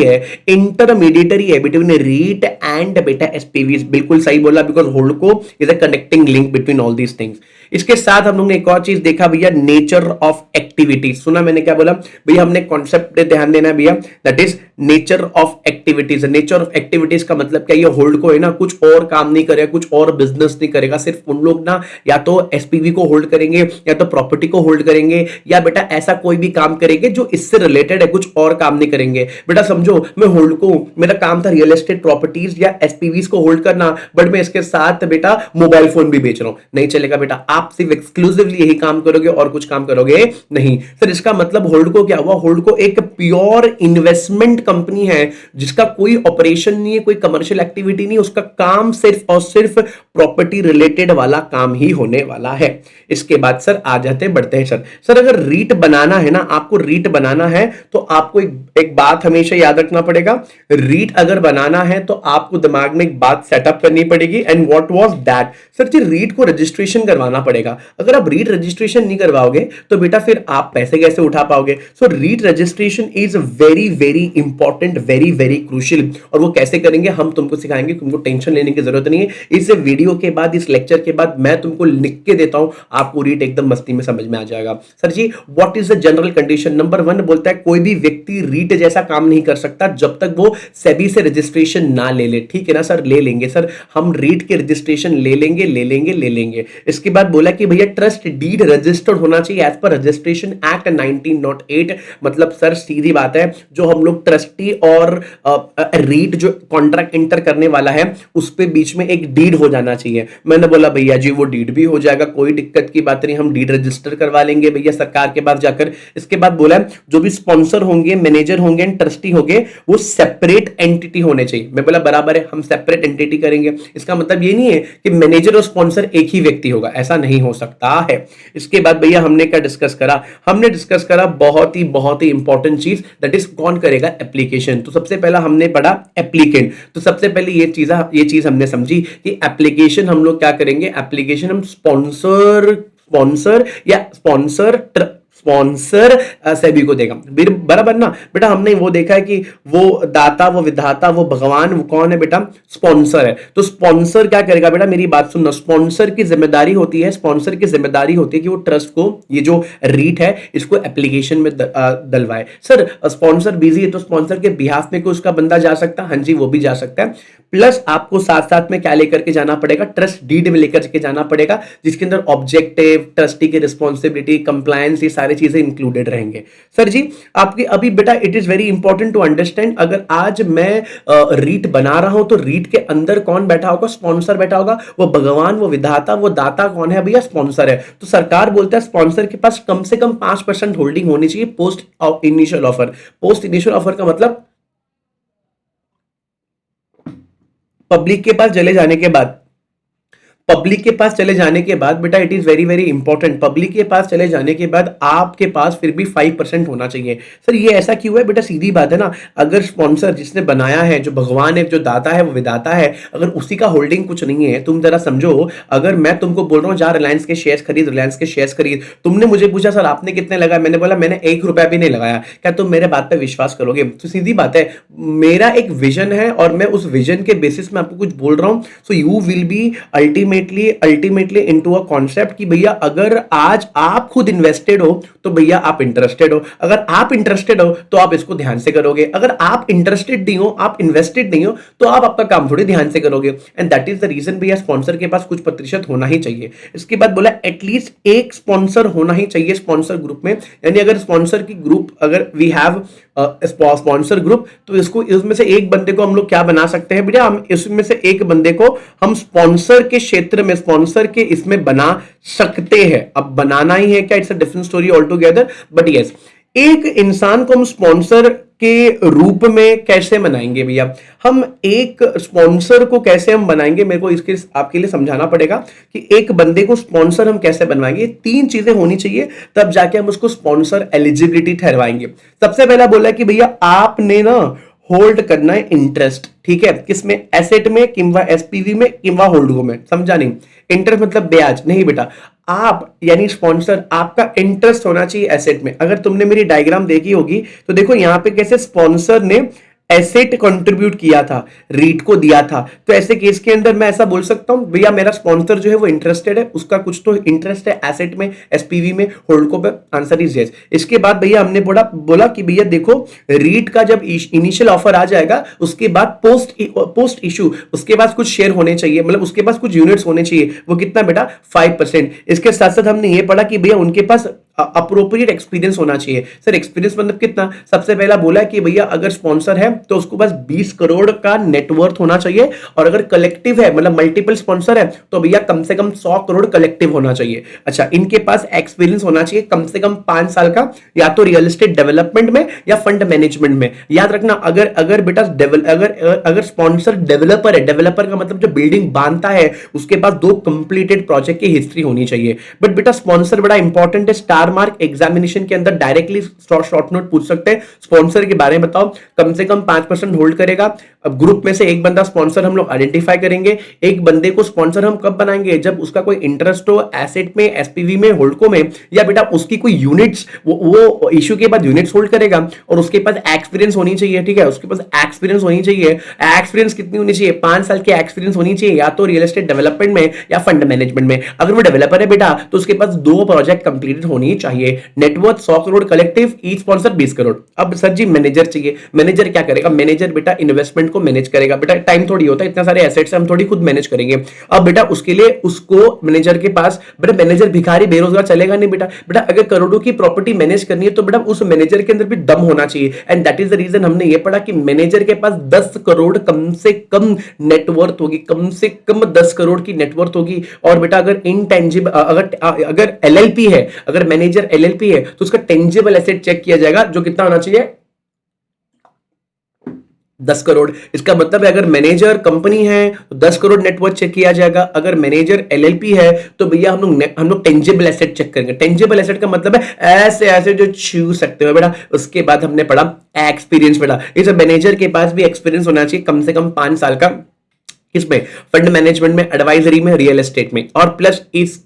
है बिटवीन रीट एंड बेटा एसपीवीज। बिल्कुल सही बोला, because holdco is a connecting link between all these things. इसके साथ हम लोग ने एक और चीज देखा भैया, नेचर ऑफ एक्टिविटीज। सुना मैंने क्या बोला भैया, हमने कॉन्सेप्ट पे ध्यान देना है भैया, that is nature of activities. Nature of activities का मतलब क्या, ये होल्ड को है ना कुछ और काम नहीं करेगा, कुछ और बिजनेस नहीं करेगा, सिर्फ उन लोग ना या तो एसपीवी को होल्ड करेंगे या तो प्रॉपर्टी को होल्ड करेंगे, या बेटा ऐसा कोई भी काम करेंगे जो इससे रिलेटेड है, कुछ और काम नहीं करेंगे। बेटा समझो मैं होल्ड को, मेरा काम था रियल एस्टेट प्रॉपर्टीज या एसपीवीज को होल्ड करना, बट मैं इसके साथ बेटा मोबाइल फोन भी बेच रहा हूं, नहीं चलेगा बेटा। आप सिर्फ एक्सक्लूसिवली यही काम करोगे और कुछ काम करोगे नहीं। सर इसका मतलब होल्ड को क्या हुआ, होल्ड को एक प्योर इन्वेस्टमेंट कंपनी है जिसका कोई ऑपरेशन नहीं है, कोई कमर्शियल एक्टिविटी नहीं, उसका काम सिर्फ और सिर्फ प्रॉपर्टी रिलेटेड वाला काम ही होने वाला है। इसके बाद सर आ जाते बढ़ते हैं सर अगर रीट बनाना है ना, आपको रीट बनाना है तो आपको एक बात हमेशा याद रखना पड़ेगा, रीट अगर बनाना है तो आपको दिमाग में एक बात सेटअप करनी पड़ेगी, and what was that. Sir ji REIT को रजिस्ट्रेशन करवाना पड़ेगा। अगर आप रीट रजिस्ट्रेशन नहीं करवाओगे तो बेटा फिर आप पैसे कैसे उठा पाओगे। So REIT registration is very very important, very very crucial. और वो कैसे करेंगे हम तुमको सिखाएंगे, तुमको टेंशन लेने की जरूरत नहीं है। इस वीडियो के बाद, इस लेक्चर के बाद मैं तुमको लिख के देता हूं, आपको रीट एकदम मस्ती में समझ में आ जाएगा। Sir ji what is the general condition. Number 1 बोलता है कोई भी व्यक्ति रीट जैसा काम नहीं कर सकता जब तक वो सेबी से रजिस्ट्रेशन ना ले ले। ठीक है ना सर, ले लेंगे सर, हम रीट के रजिस्ट्रेशन ले लेंगे ले लेंगे ले लेंगे। इसके बाद बोला कि भैया ट्रस्ट डीड रजिस्टर्ड होना चाहिए एज पर रजिस्ट्रेशन एक्ट 1908। मतलब सर सीधी बात है, जो हम लोग ट्रस्टी और रीट जो कॉन्ट्रैक्ट इंटर करने वाला है उस पे बीच में एक डीड हो जाना चाहिए। मैंने बोला भैया जी वो डीड भी हो जाएगा, कोई दिक्कत की बात नहीं, हम डीड रजिस्टर करवा लेंगे भैया सरकार के पास जाकर। इसके बाद बोला जो भी स्पॉन्सर होंगे, मैनेजर होंगे, ट्रस्टी होंगे, वो सेपरेट एंटिटी होने चाहिए। मैं बोला बराबर है, हम सेपरेट एंटिटी करेंगे। इसका मतलब ये नहीं है कि मैनेजर और स्पॉन्सर एक ही व्यक्ति होगा, ऐसा नहीं हो सकता है। इसके बाद भैया हमने क्या डिस्कस करा, हमने डिस्कस करा बहुत ही इंपॉर्टेंट चीज, दैट इज कौन करेगा एप्लीकेशन। तो सबसे पहला हमने पढ़ा एप्लीकेंट। तो सबसे पहले ये चीज हमने समझी कि एप्लीकेशन हम लोग क्या करेंगे, एप्लीकेशन हम स्पॉन्सर या स्पॉन्सर सेबी को देगा, बराबर ना बेटा। हमने वो देखा है कि वो दाता, वो विधाता, वो भगवान, वो कौन है बेटा, स्पॉन्सर है। तो स्पॉन्सर क्या करेगा बेटा, मेरी बात सुनना, स्पॉन्सर की जिम्मेदारी होती है कि वो ट्रस्ट को, ये जो रीट है इसको एप्लीकेशन में डलवाए। सर स्पॉन्सर बिजी है तो स्पॉन्सर के बिहाफ में कोई उसका बंदा जा सकता है, हाँ जी वो भी जा सकता है। प्लस आपको साथ साथ में क्या लेकर के जाना पड़ेगा, ट्रस्ट डीड में लेकर के जाना पड़ेगा, जिसके अंदर ऑब्जेक्टिव, ट्रस्टी की रिस्पॉन्सिबिलिटी, कंप्लायंस, ये सारी चीजें इंक्लूडेड रहेंगे। सर जी आपकी अभी बेटा it is very important to understand, अगर आज मैं रीट बना रहा हूं तो रीट के अंदर कौन बैठा होगा, स्पॉन्सर बैठा होगा। वो भगवान, वो विधाता, वो दाता कौन है भैया, स्पॉन्सर है। तो सरकार बोलता है स्पॉन्सर के पास कम से कम 5% होल्डिंग होनी चाहिए post initial offer. Post initial offer का मतलब पब्लिक के पास चले जाने के बाद, बेटा it is very very important, public के पास चले जाने के बाद आपके पास फिर भी 5% होना चाहिए। सर ये ऐसा क्यों है बेटा, सीधी बात है ना, अगर स्पॉन्सर जिसने बनाया है, जो भगवान है, जो दाता है, वो विदाता है, अगर उसी का होल्डिंग कुछ नहीं है, तुम जरा समझो, अगर मैं तुमको बोल रहा हूं जा रिलायंस के शेयर्स खरीद, तुमने मुझे पूछा सर आपने कितने लगाया, मैंने बोला मैंने 1 रुपया भी नहीं लगाया, क्या तुम मेरे बात पर विश्वास करोगे। तो सीधी बात है, मेरा एक विजन है और मैं उस विजन के बेसिस में आपको कुछ बोल रहा हूं। So you will be ultimately into a concept कि भैया अगर आज आप खुद इन्वेस्टेड हो तो भैया आप इंटरेस्टेड हो, अगर आप इंटरेस्टेड हो तो आप इसको ध्यान से करोगे, अगर आप इंटरेस्टेड नहीं हो, आप इन्वेस्टेड नहीं हो, तो आप आपका काम थोड़ी ध्यान से करोगे। And that is the reason भैया स्पॉन्सर के पास कुछ प्रतिशत होना ही चाहिए। इसके बाद बोला एटलीस्ट एक स्पॉन्सर होना ही चाहिए स्पॉन्सर ग्रुप में, यानी अगर स्पॉन्सर की ग्रुप, अगर वी हैव स्पॉन्सर ग्रुप, तो इसको, इसमें से एक बंदे को हम लोग क्या बना सकते हैं भैया, हम इसमें से एक बंदे को हम स्पॉन्सर के क्षेत्र में, स्पॉन्सर के इसमें बना सकते हैं। अब बनाना ही है क्या, it's a different story all together, but yes एक इंसान को हम स्पॉन्सर के रूप में कैसे बनाएंगे भैया, हम एक स्पॉन्सर को कैसे हम बनाएंगे, मेरे को इसके आपके लिए समझाना पड़ेगा कि एक बंदे को स्पॉन्सर हम कैसे बनवाएंगे। 3 चीजें होनी चाहिए तब जाके हम उसको स्पॉन्सर एलिजिबिलिटी ठहरवाएंगे। सबसे पहला बोला कि भैया आपने ना होल्ड करना है इंटरेस्ट, ठीक है, किसमें, एसेट में, किंवा एसपीवी में, किंवा होल्डको में, समझा नहीं, इंटरेस्ट मतलब ब्याज नहीं बेटा, आप यानी स्पॉन्सर, आपका इंटरेस्ट होना चाहिए एसेट में। अगर तुमने मेरी डायग्राम देखी होगी तो देखो यहां पे कैसे स्पॉन्सर ने एसेट कंट्रीब्यूट किया था, रीट को दिया था। तो ऐसे केस के अंदर मैं ऐसा बोल सकता हूं भैया मेरा स्पॉन्सर जो है वो इंटरेस्टेड है, उसका कुछ तो इंटरेस्ट है एसेट में, एसपीवी में, होल्डको पे। Answer is yes. इसके बाद भैया हमने बोला कि भैया देखो रीट का जब इनिशियल ऑफर आ जाएगा उसके बाद पोस्ट इशू उसके बाद कुछ शेयर होने चाहिए, मतलब उसके पास कुछ यूनिट्स होने चाहिए। वो कितना बेटा 5%। इसके साथ साथ हमने ये पढ़ा कि भैया उनके पास अप्रोप्रिएट एक्सपीरियंस होना चाहिए। सर एक्सपीरियंस मतलब कितना? सबसे पहला बोला कि भैया अगर स्पॉन्सर है तो उसको बस 20 करोड़ का नेटवर्थ होना चाहिए, और अगर कलेक्टिव है मतलब मल्टीपल स्पॉन्सर है तो भैया कम से कम 100 करोड़ कलेक्टिव होना चाहिए। अच्छा, इनके पास एक्सपीरियंस होना चाहिए कम से कम 5 साल का, या तो रियल एस्टेट डेवलपमेंट में या फंड मैनेजमेंट में। याद रखना अगर अगर बेटा अगर स्पॉन्सर डेवलपर है, डेवलपर का मतलब जो बिल्डिंग बांधता है, उसके पास 2 कंप्लीटेड प्रोजेक्ट की हिस्ट्री होनी चाहिए। बट बेटा स्पॉन्सर बड़ा इंपॉर्टेंट है, स्टार मार्क एग्जामिनेशन के अंदर डायरेक्टली शॉर्ट नोट पूछ सकते हैं। स्पॉन्सर के बारे में बताओ, कम से कम 5% होल्ड करेगा। अब ग्रुप में से एक बंदा स्पॉन्सर हम लोग आइडेंटिफाई करेंगे। एक बंदे को स्पॉन्सर हम कब बनाएंगे? जब उसका कोई इंटरेस्ट हो एसेट में, एसपीवी में, होल्डको में, या बेटा उसकी कोई यूनिट्स, वो इश्यू के बाद यूनिट्स होल्ड करेगा, और उसके पास एक्सपीरियंस होनी चाहिए। ठीक है, उसके पास एक्सपीरियंस होनी चाहिए। एक्सपीरियंस कितनी होनी चाहिए? 5 साल की एक्सपीरियंस होनी चाहिए, या तो रियल एस्टेट डेवलपमेंट में या फंड मैनेजमेंट में। अगर वो डेवलपर है बेटा तो उसके पास 2 प्रोजेक्ट कंप्लीटेड होनी चाहिए। Net worth 100 crore collective, each sponsor 20 crore. अब सर जी मैनेजर चाहिए। मैनेजर क्या करेगा? मैनेजर बेटा इन्वेस्टमेंट को मैनेज करेगा। बेटा टाइम थोड़ी होता है, इतने सारे एसेट्स हम थोड़ी खुद मैनेज करेंगे। अब बेटा उसके लिए उसको मैनेजर के पास, बेटा मैनेजर भिखारी बेरोजगार चलेगा नहीं बेटा। बेटा अगर करोड़ों की प्रॉपर्टी मैनेज करनी है तो बेटा उस मैनेजर के अंदर भी दम होना चाहिए। And that is the reason हमने ये पढ़ा कि मैनेजर के पास 10 करोड़ कम से कम नेटवर्थ होगी, कम से कम 10 करोड़ की नेटवर्थ होगी। और बेटा अगर इनटेंजिबल, अगर एलएलपी है, अगर मैनेजर एलएलपी है तो उसका टेंजिबल एसेट चेक किया जाएगा, जो कितना होना चाहिए? 10 करोड़। इसका मतलब है अगर मैनेजर कंपनी है तो 10 करोड़ नेटवर्थ चेक किया जाएगा। अगर मैनेजर एलएलपी है तो भैया हम लोग टेंजिबल एसेट चेक करेंगे। टेंजिबल एसेट का मतलब है ऐसे ऐसे जो छू सकते हो बेटा। उसके बाद हमने पढ़ा एक्सपीरियंस। बेटा इस मैनेजर के पास भी एक्सपीरियंस होना चाहिए कम से कम 5 साल का, किसमें? फंड मैनेजमेंट में, एडवाइजरी में, रियल एस्टेट में। और प्लस इस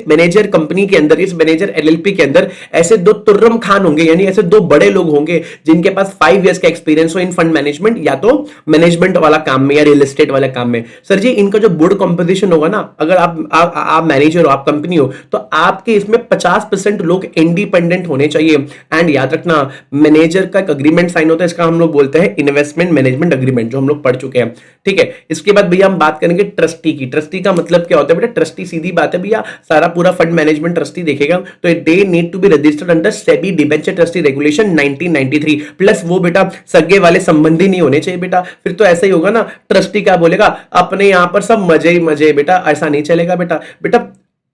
मैनेजर कंपनी के अंदर, इस मैनेजर एलएलपी के अंदर ऐसे 2 तुर्रम खान होंगे, यानी ऐसे 2 बड़े लोग होंगे जिनके पास 5 इयर्स का एक्सपीरियंस हो इन फंड मैनेजमेंट या तो मैनेजमेंट वाला काम में या रियल एस्टेट वाले काम में। सर जी इनका जो बोर्ड कंपोजिशन होगा ना, अगर आप मैनेजर हो, आप कंपनी हो, तो आपके इसमें 50% लोग इंडिपेंडेंट होने चाहिए। एंड याद रखना मैनेजर का एक अग्रीमेंट साइन होता है, इसका हम लोग बोलते हैं इन्वेस्टमेंट मैनेजमेंट अग्रीमेंट, जो हम लोग पढ़ चुके हैं। ठीक है, इसके बाद भैया हम बात करेंगे ट्रस्टी की। ट्रस्टी का मतलब क्या होता है बेटा? ट्रस्टी सीधी बात है भैया, सारा पूरा फंड मैनेजमेंट ट्रस्टी देखेगा। तो they need to be registered under SEBI debenture trustee regulation 1993। Plus वो बेटा सगे वाले संबंधी नहीं होने चाहिए बेटा, फिर तो ऐसा ही होगा ना। ट्रस्टी क्या बोलेगा? अपने यहां पर सब मजे ही मजे बेटा, ऐसा नहीं चलेगा बेटा। बेटा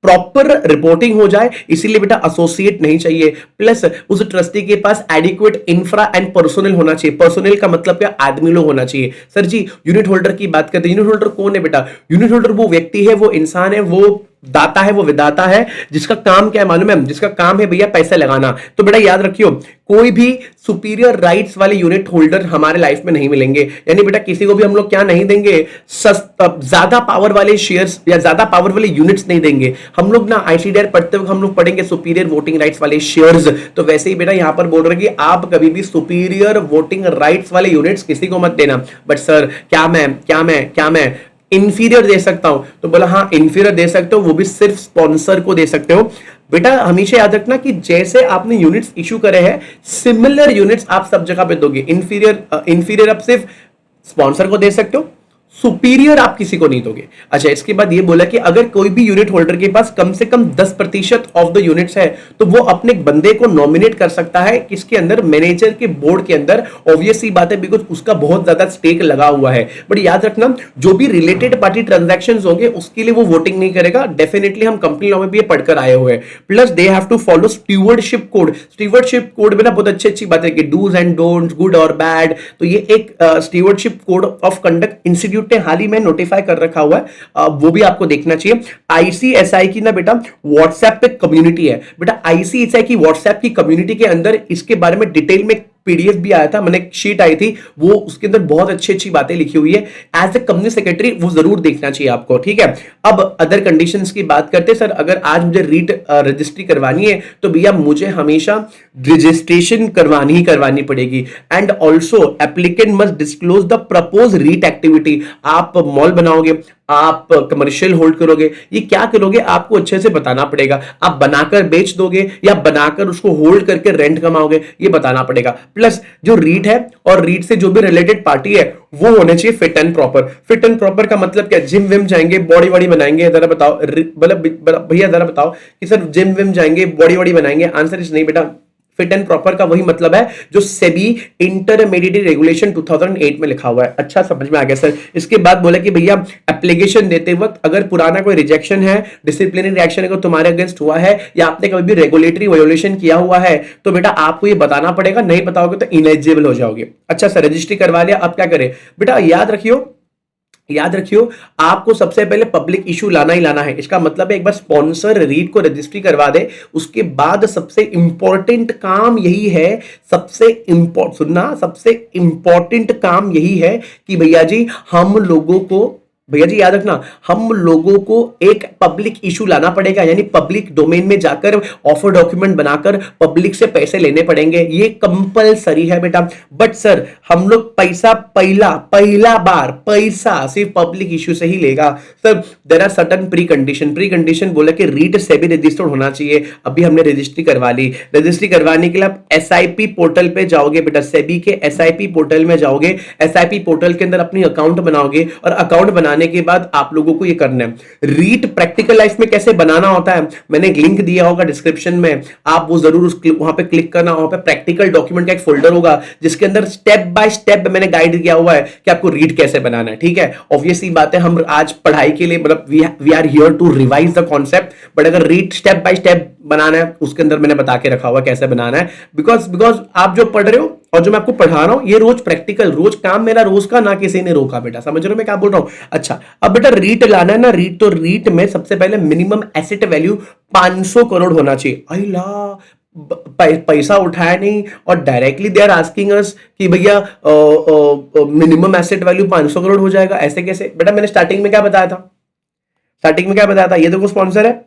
प्रॉपर रिपोर्टिंग हो जाए, इसीलिए बेटा एसोसिएट नहीं चाहिए। प्लस उस ट्रस्टी के पास एडिक्वेट इंफ्रा एंड पर्सोनल होना चाहिए। पर्सोनल का मतलब क्या? आदमी लोग होना चाहिए। सर जी यूनिट होल्डर की बात करते हैं, यूनिट होल्डर कौन है बेटा? यूनिट होल्डर वो व्यक्ति है, वो इंसान है, वो दाता है, वो विदाता है, जिसका काम क्या है मालूम है? जिसका काम है भैया पैसे लगाना। तो बेटा याद रखियो, कोई भी सुपीरियर राइट्स वाले यूनिट होल्डर हमारे लाइफ में नहीं मिलेंगे। यानी बेटा किसी को भी हम लोग क्या नहीं देंगे? ज्यादा पावर वाले शेयर्स या ज्यादा पावर वाले यूनिट्स नहीं देंगे। हम लोग ना आईसीडीआर पढ़ते हुए हम लोग पढ़ेंगे सुपीरियर वोटिंग राइट्स वाले शेयर्स। तो वैसे ही बेटा यहां पर बोल रहे कि आप कभी भी सुपीरियर वोटिंग राइट्स वाले यूनिट्स किसी को मत देना। बट सर क्या मैं इंफीरियर दे सकता हूं? तो बोला हाँ इंफीरियर दे सकते हो, वो भी सिर्फ स्पॉन्सर को दे सकते हो। बेटा हमेशा याद रखना कि जैसे आपने यूनिट्स इशू करे हैं, सिमिलर यूनिट्स आप सब जगह पे दोगे। इंफीरियर आप सिर्फ स्पॉन्सर को दे सकते हो, सुपीरियर आप किसी को नहीं दोगे। अच्छा, इसके बाद ये बोला कि अगर कोई भी यूनिट होल्डर के पास कम से कम 10% ऑफ द यूनिट्स है तो वो अपने बंदे को नॉमिनेट कर सकता है किसके अंदर? मैनेजर के बोर्ड के अंदर। ऑब्वियस सी बात है, बिकॉज उसका बहुत ज्यादा स्टेक लगा हुआ है। बट याद रखना जो भी रिलेटेड पार्टी ट्रांजैक्शंस होंगे उसके लिए वो वोटिंग नहीं करेगा। डेफिनेटली हम कंपनी लॉ में भी ये पढ़कर आए हुए हैं। Plus they have to follow stewardship code. Stewardship code में ना बहुत अच्छी बात है कि डूज एंड डोंट्स, गुड और बैड। तो ये एक stewardship code of conduct institute ने हाल ही में नोटिफाई कर रखा हुआ है, वो भी आपको देखना चाहिए। आईसीएसआई की ना बेटा व्हाट्सएप पे कम्युनिटी है। बेटा आईसीएसआई की व्हाट्सएप की कम्युनिटी के अंदर इसके बारे में डिटेल में पीडीएफ भी आया था, मैंने एक शीट आई थी, वो उसके अंदर बहुत अच्छी अच्छी बातें लिखी हुई है। एज ए कंपनी सेक्रेटरी वो जरूर देखना चाहिए आपको, ठीक है। अब अदर कंडीशंस की बात करते हैं। सर अगर आज मुझे रीट रजिस्ट्री करवानी है तो भैया मुझे हमेशा रजिस्ट्रेशन करवानी ही करवानी पड़ेगी। And also applicant must disclose the propose REIT activity. आप मॉल बनाओगे, आप कमर्शियल होल्ड करोगे, ये क्या करोगे आपको अच्छे से बताना पड़ेगा। आप बनाकर बेच दोगे या बनाकर उसको होल्ड करके रेंट कमाओगे, ये बताना पड़ेगा। प्लस जो रीट है और रीट से जो भी रिलेटेड पार्टी है वो होने चाहिए fit and proper. Fit and proper का मतलब क्या, जिम विम जाएंगे, बॉडी वॉडी बनाएंगे, जरा बताओ भैया जरा बताओ कि सर जिम विम जाएंगे, बॉडी वॉडी बनाएंगे। आंसर इज नहीं बेटा। फिट एंड प्रॉपर का वही मतलब है जो सेबी इंटरमीडिएट रेगुलेशन 2008 में लिखा हुआ है। अच्छा समझ में आ गया सर। इसके बाद बोला कि भैया एप्लीकेशन देते वक्त अगर पुराना कोई रिजेक्शन है, डिसिप्लिनरी रिएक्शन अगर तुम्हारे अगेंस्ट हुआ है या आपने कभी भी रेगुलेटरी वायोलेशन किया हुआ है तो बेटा आपको ये बताना पड़ेगा, नहीं बताओगे तो इनएलिजिबल हो जाओगे। अच्छा सर रजिस्ट्री करवा लिया, अब क्या करें बेटा, याद रखियो आपको सबसे पहले पब्लिक इशू लाना ही लाना है। इसका मतलब है एक बार स्पॉन्सर रीड को रजिस्ट्री करवा दे, उसके बाद सबसे इंपॉर्टेंट काम यही है, सबसे इंपॉर्टेंट काम यही है कि भैया जी भैया जी याद रखना, हम लोगों को एक पब्लिक इशू लाना पड़ेगा, यानी पब्लिक डोमेन में जाकर ऑफर डॉक्यूमेंट बनाकर पब्लिक से पैसे लेने पड़ेंगे, ये कंपलसरी है बेटा। बट सर हम लोग पैसा पहला बार पैसा सिर्फ पब्लिक इशू से ही लेगा। Sir there are certain precondition बोला कि रीट सेबी रजिस्टर्ड होना चाहिए। अभी हमने रजिस्ट्री करवा ली, रजिस्ट्री करवाने के लिए आप एसआईपी पोर्टल पे जाओगे बेटा, सेबी के एसआईपी पोर्टल में जाओगे, एसआईपी पोर्टल के अंदर अपनी अकाउंट बनाओगे और अकाउंट बनाने के बाद आप लोगों को ये करना है। रीट प्रैक्टिकल लाइफ में कैसे बनाना होता है मैंने एक लिंक दिया होगा डिस्क्रिप्शन में, आप वो जरूर वहां पे क्लिक करना। वहां पे प्रैक्टिकल डॉक्यूमेंट का एक फोल्डर होगा जिसके अंदर स्टेप बाय स्टेप मैंने गाइड किया हुआ है कि आपको रीट कैसे बनाना है, ठीक है। ऑब्वियसली बात है, हम आज पढ़ाई के लिए मतलब we are here to revise the concept, but अगर रीट स्टेप बाय स्टेप बनाना है उसके अंदर मैंने बता के रखा हुआ कैसे बनाना है। बिकॉज आप जो पढ़ रहे हो और जो मैं आपको पढ़ा रहा हूं ये रोज प्रैक्टिकल, रोज काम मेरा रोज का, ना किसी ने रोका बेटा। समझ रहे हो मैं क्या बोल रहा हूं। अच्छा अब बेटा रीट लाना है ना, रीट में सबसे पहले मिनिमम एसेट वैल्यू 500 करोड़ होना चाहिए। अला पैसा उठाया नहीं और directly they are asking us कि भैया मिनिमम एसेट वैल्यू 500 करोड़ हो जाएगा, ऐसे कैसे बेटा। मैंने स्टार्टिंग में क्या बताया था, ये देखो स्पॉन्सर है,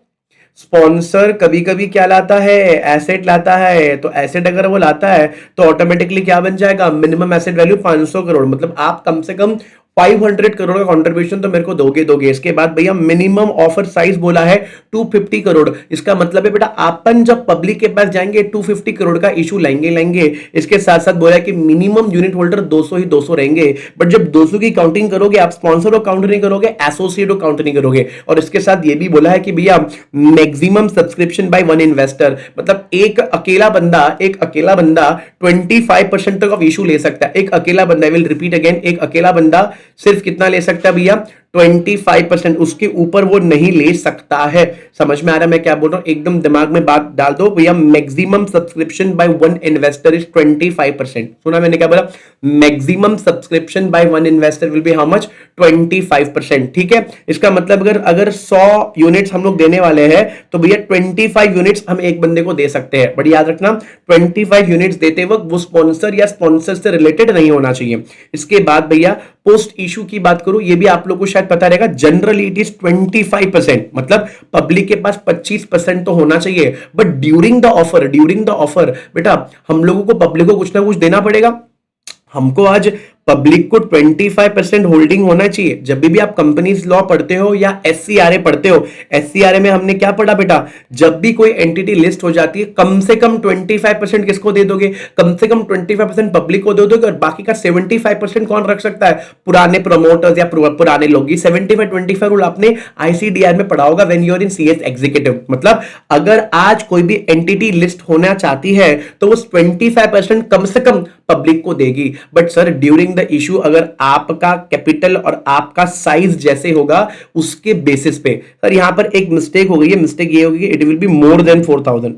स्पॉन्सर कभी कभी क्या लाता है, एसेट लाता है। तो एसेट अगर वो लाता है तो ऑटोमेटिकली क्या बन जाएगा, मिनिमम एसेट वैल्यू 500 करोड़, मतलब आप कम से कम 500 करोड़ का कंट्रीब्यूशन तो मेरे को दोगे। इसके बाद भैया मिनिमम ऑफर साइज बोला है 250 करोड़। इसका मतलब है बेटा अपन जब पब्लिक के पास जाएंगे 250 करोड़ का इशू लाएंगे। इसके साथ साथ बोला है कि मिनिमम यूनिट होल्डर 200 रहेंगे। बट जब 200 की काउंटिंग करोगे आप स्पॉन्सर को काउंट नहीं करोगे, एसोसिएट को काउंट नहीं करोगे। और इसके साथ ये भी बोला है कि भैया maximum subscription by one investor, मतलब एक अकेला बंदा 25% तक ऑफ इशू ले सकता है। एक अकेला बंदा, विल रिपीट अगेन, एक अकेला बंदा सिर्फ कितना ले सकता है भैया, 25%, उसके ऊपर वो नहीं ले सकता है। समझ में आ रहा है मैं क्या बोल रहा हूं, एकदम दिमाग में बात डाल दो भैया। Maximum subscription by one investor is 25%। सुना मैंने क्या बोला, maximum subscription by one investor will be how much, 25%, ठीक है। इसका मतलब अगर 100 यूनिट्स हम लोग देने वाले हैं तो भैया 25 यूनिट्स हम एक बंदे को दे सकते हैं। बट याद रखना 25 यूनिट्स देते वक्त वो स्पॉन्सर या स्पॉन्सर से रिलेटेड नहीं होना चाहिए। इसके बाद भैया पोस्ट इशू की बात करूं, ये भी आप लोगों को शायद पता रहेगा, जनरली इट इज 25%, मतलब पब्लिक के पास 25% तो होना चाहिए। बट ड्यूरिंग द ऑफर बेटा हम लोगों को पब्लिक को कुछ ना कुछ देना पड़ेगा। हमको आज पब्लिक को 25% होल्डिंग होना चाहिए। जब भी आप कंपनीज लॉ पढ़ते हो या एससीआरए पढ़ते हो, एससीआरए में हमने क्या पढ़ा बेटा, जब भी कोई एंटिटी लिस्ट हो जाती है कम से कम 25% किसको दे दोगे, कम से कम 25% पब्लिक को दे दोगे और बाकी का 75% कौन रख सकता है, पुराने प्रमोटर्स या पुराने लोग। 75-25 रूल आपने आईसीडीआर में पढ़ा होगा when you are in CS executive. मतलब अगर आज कोई भी एंटिटी लिस्ट होना चाहती है तो वो 25% कम से कम पब्लिक को देगी। But sir during the issue अगर आपका कैपिटल और आपका साइज जैसे होगा उसके बेसिस पे, सर यहां पर एक मिस्टेक हो गई है, मिस्टेक ये होगी कि it will be more than 4000।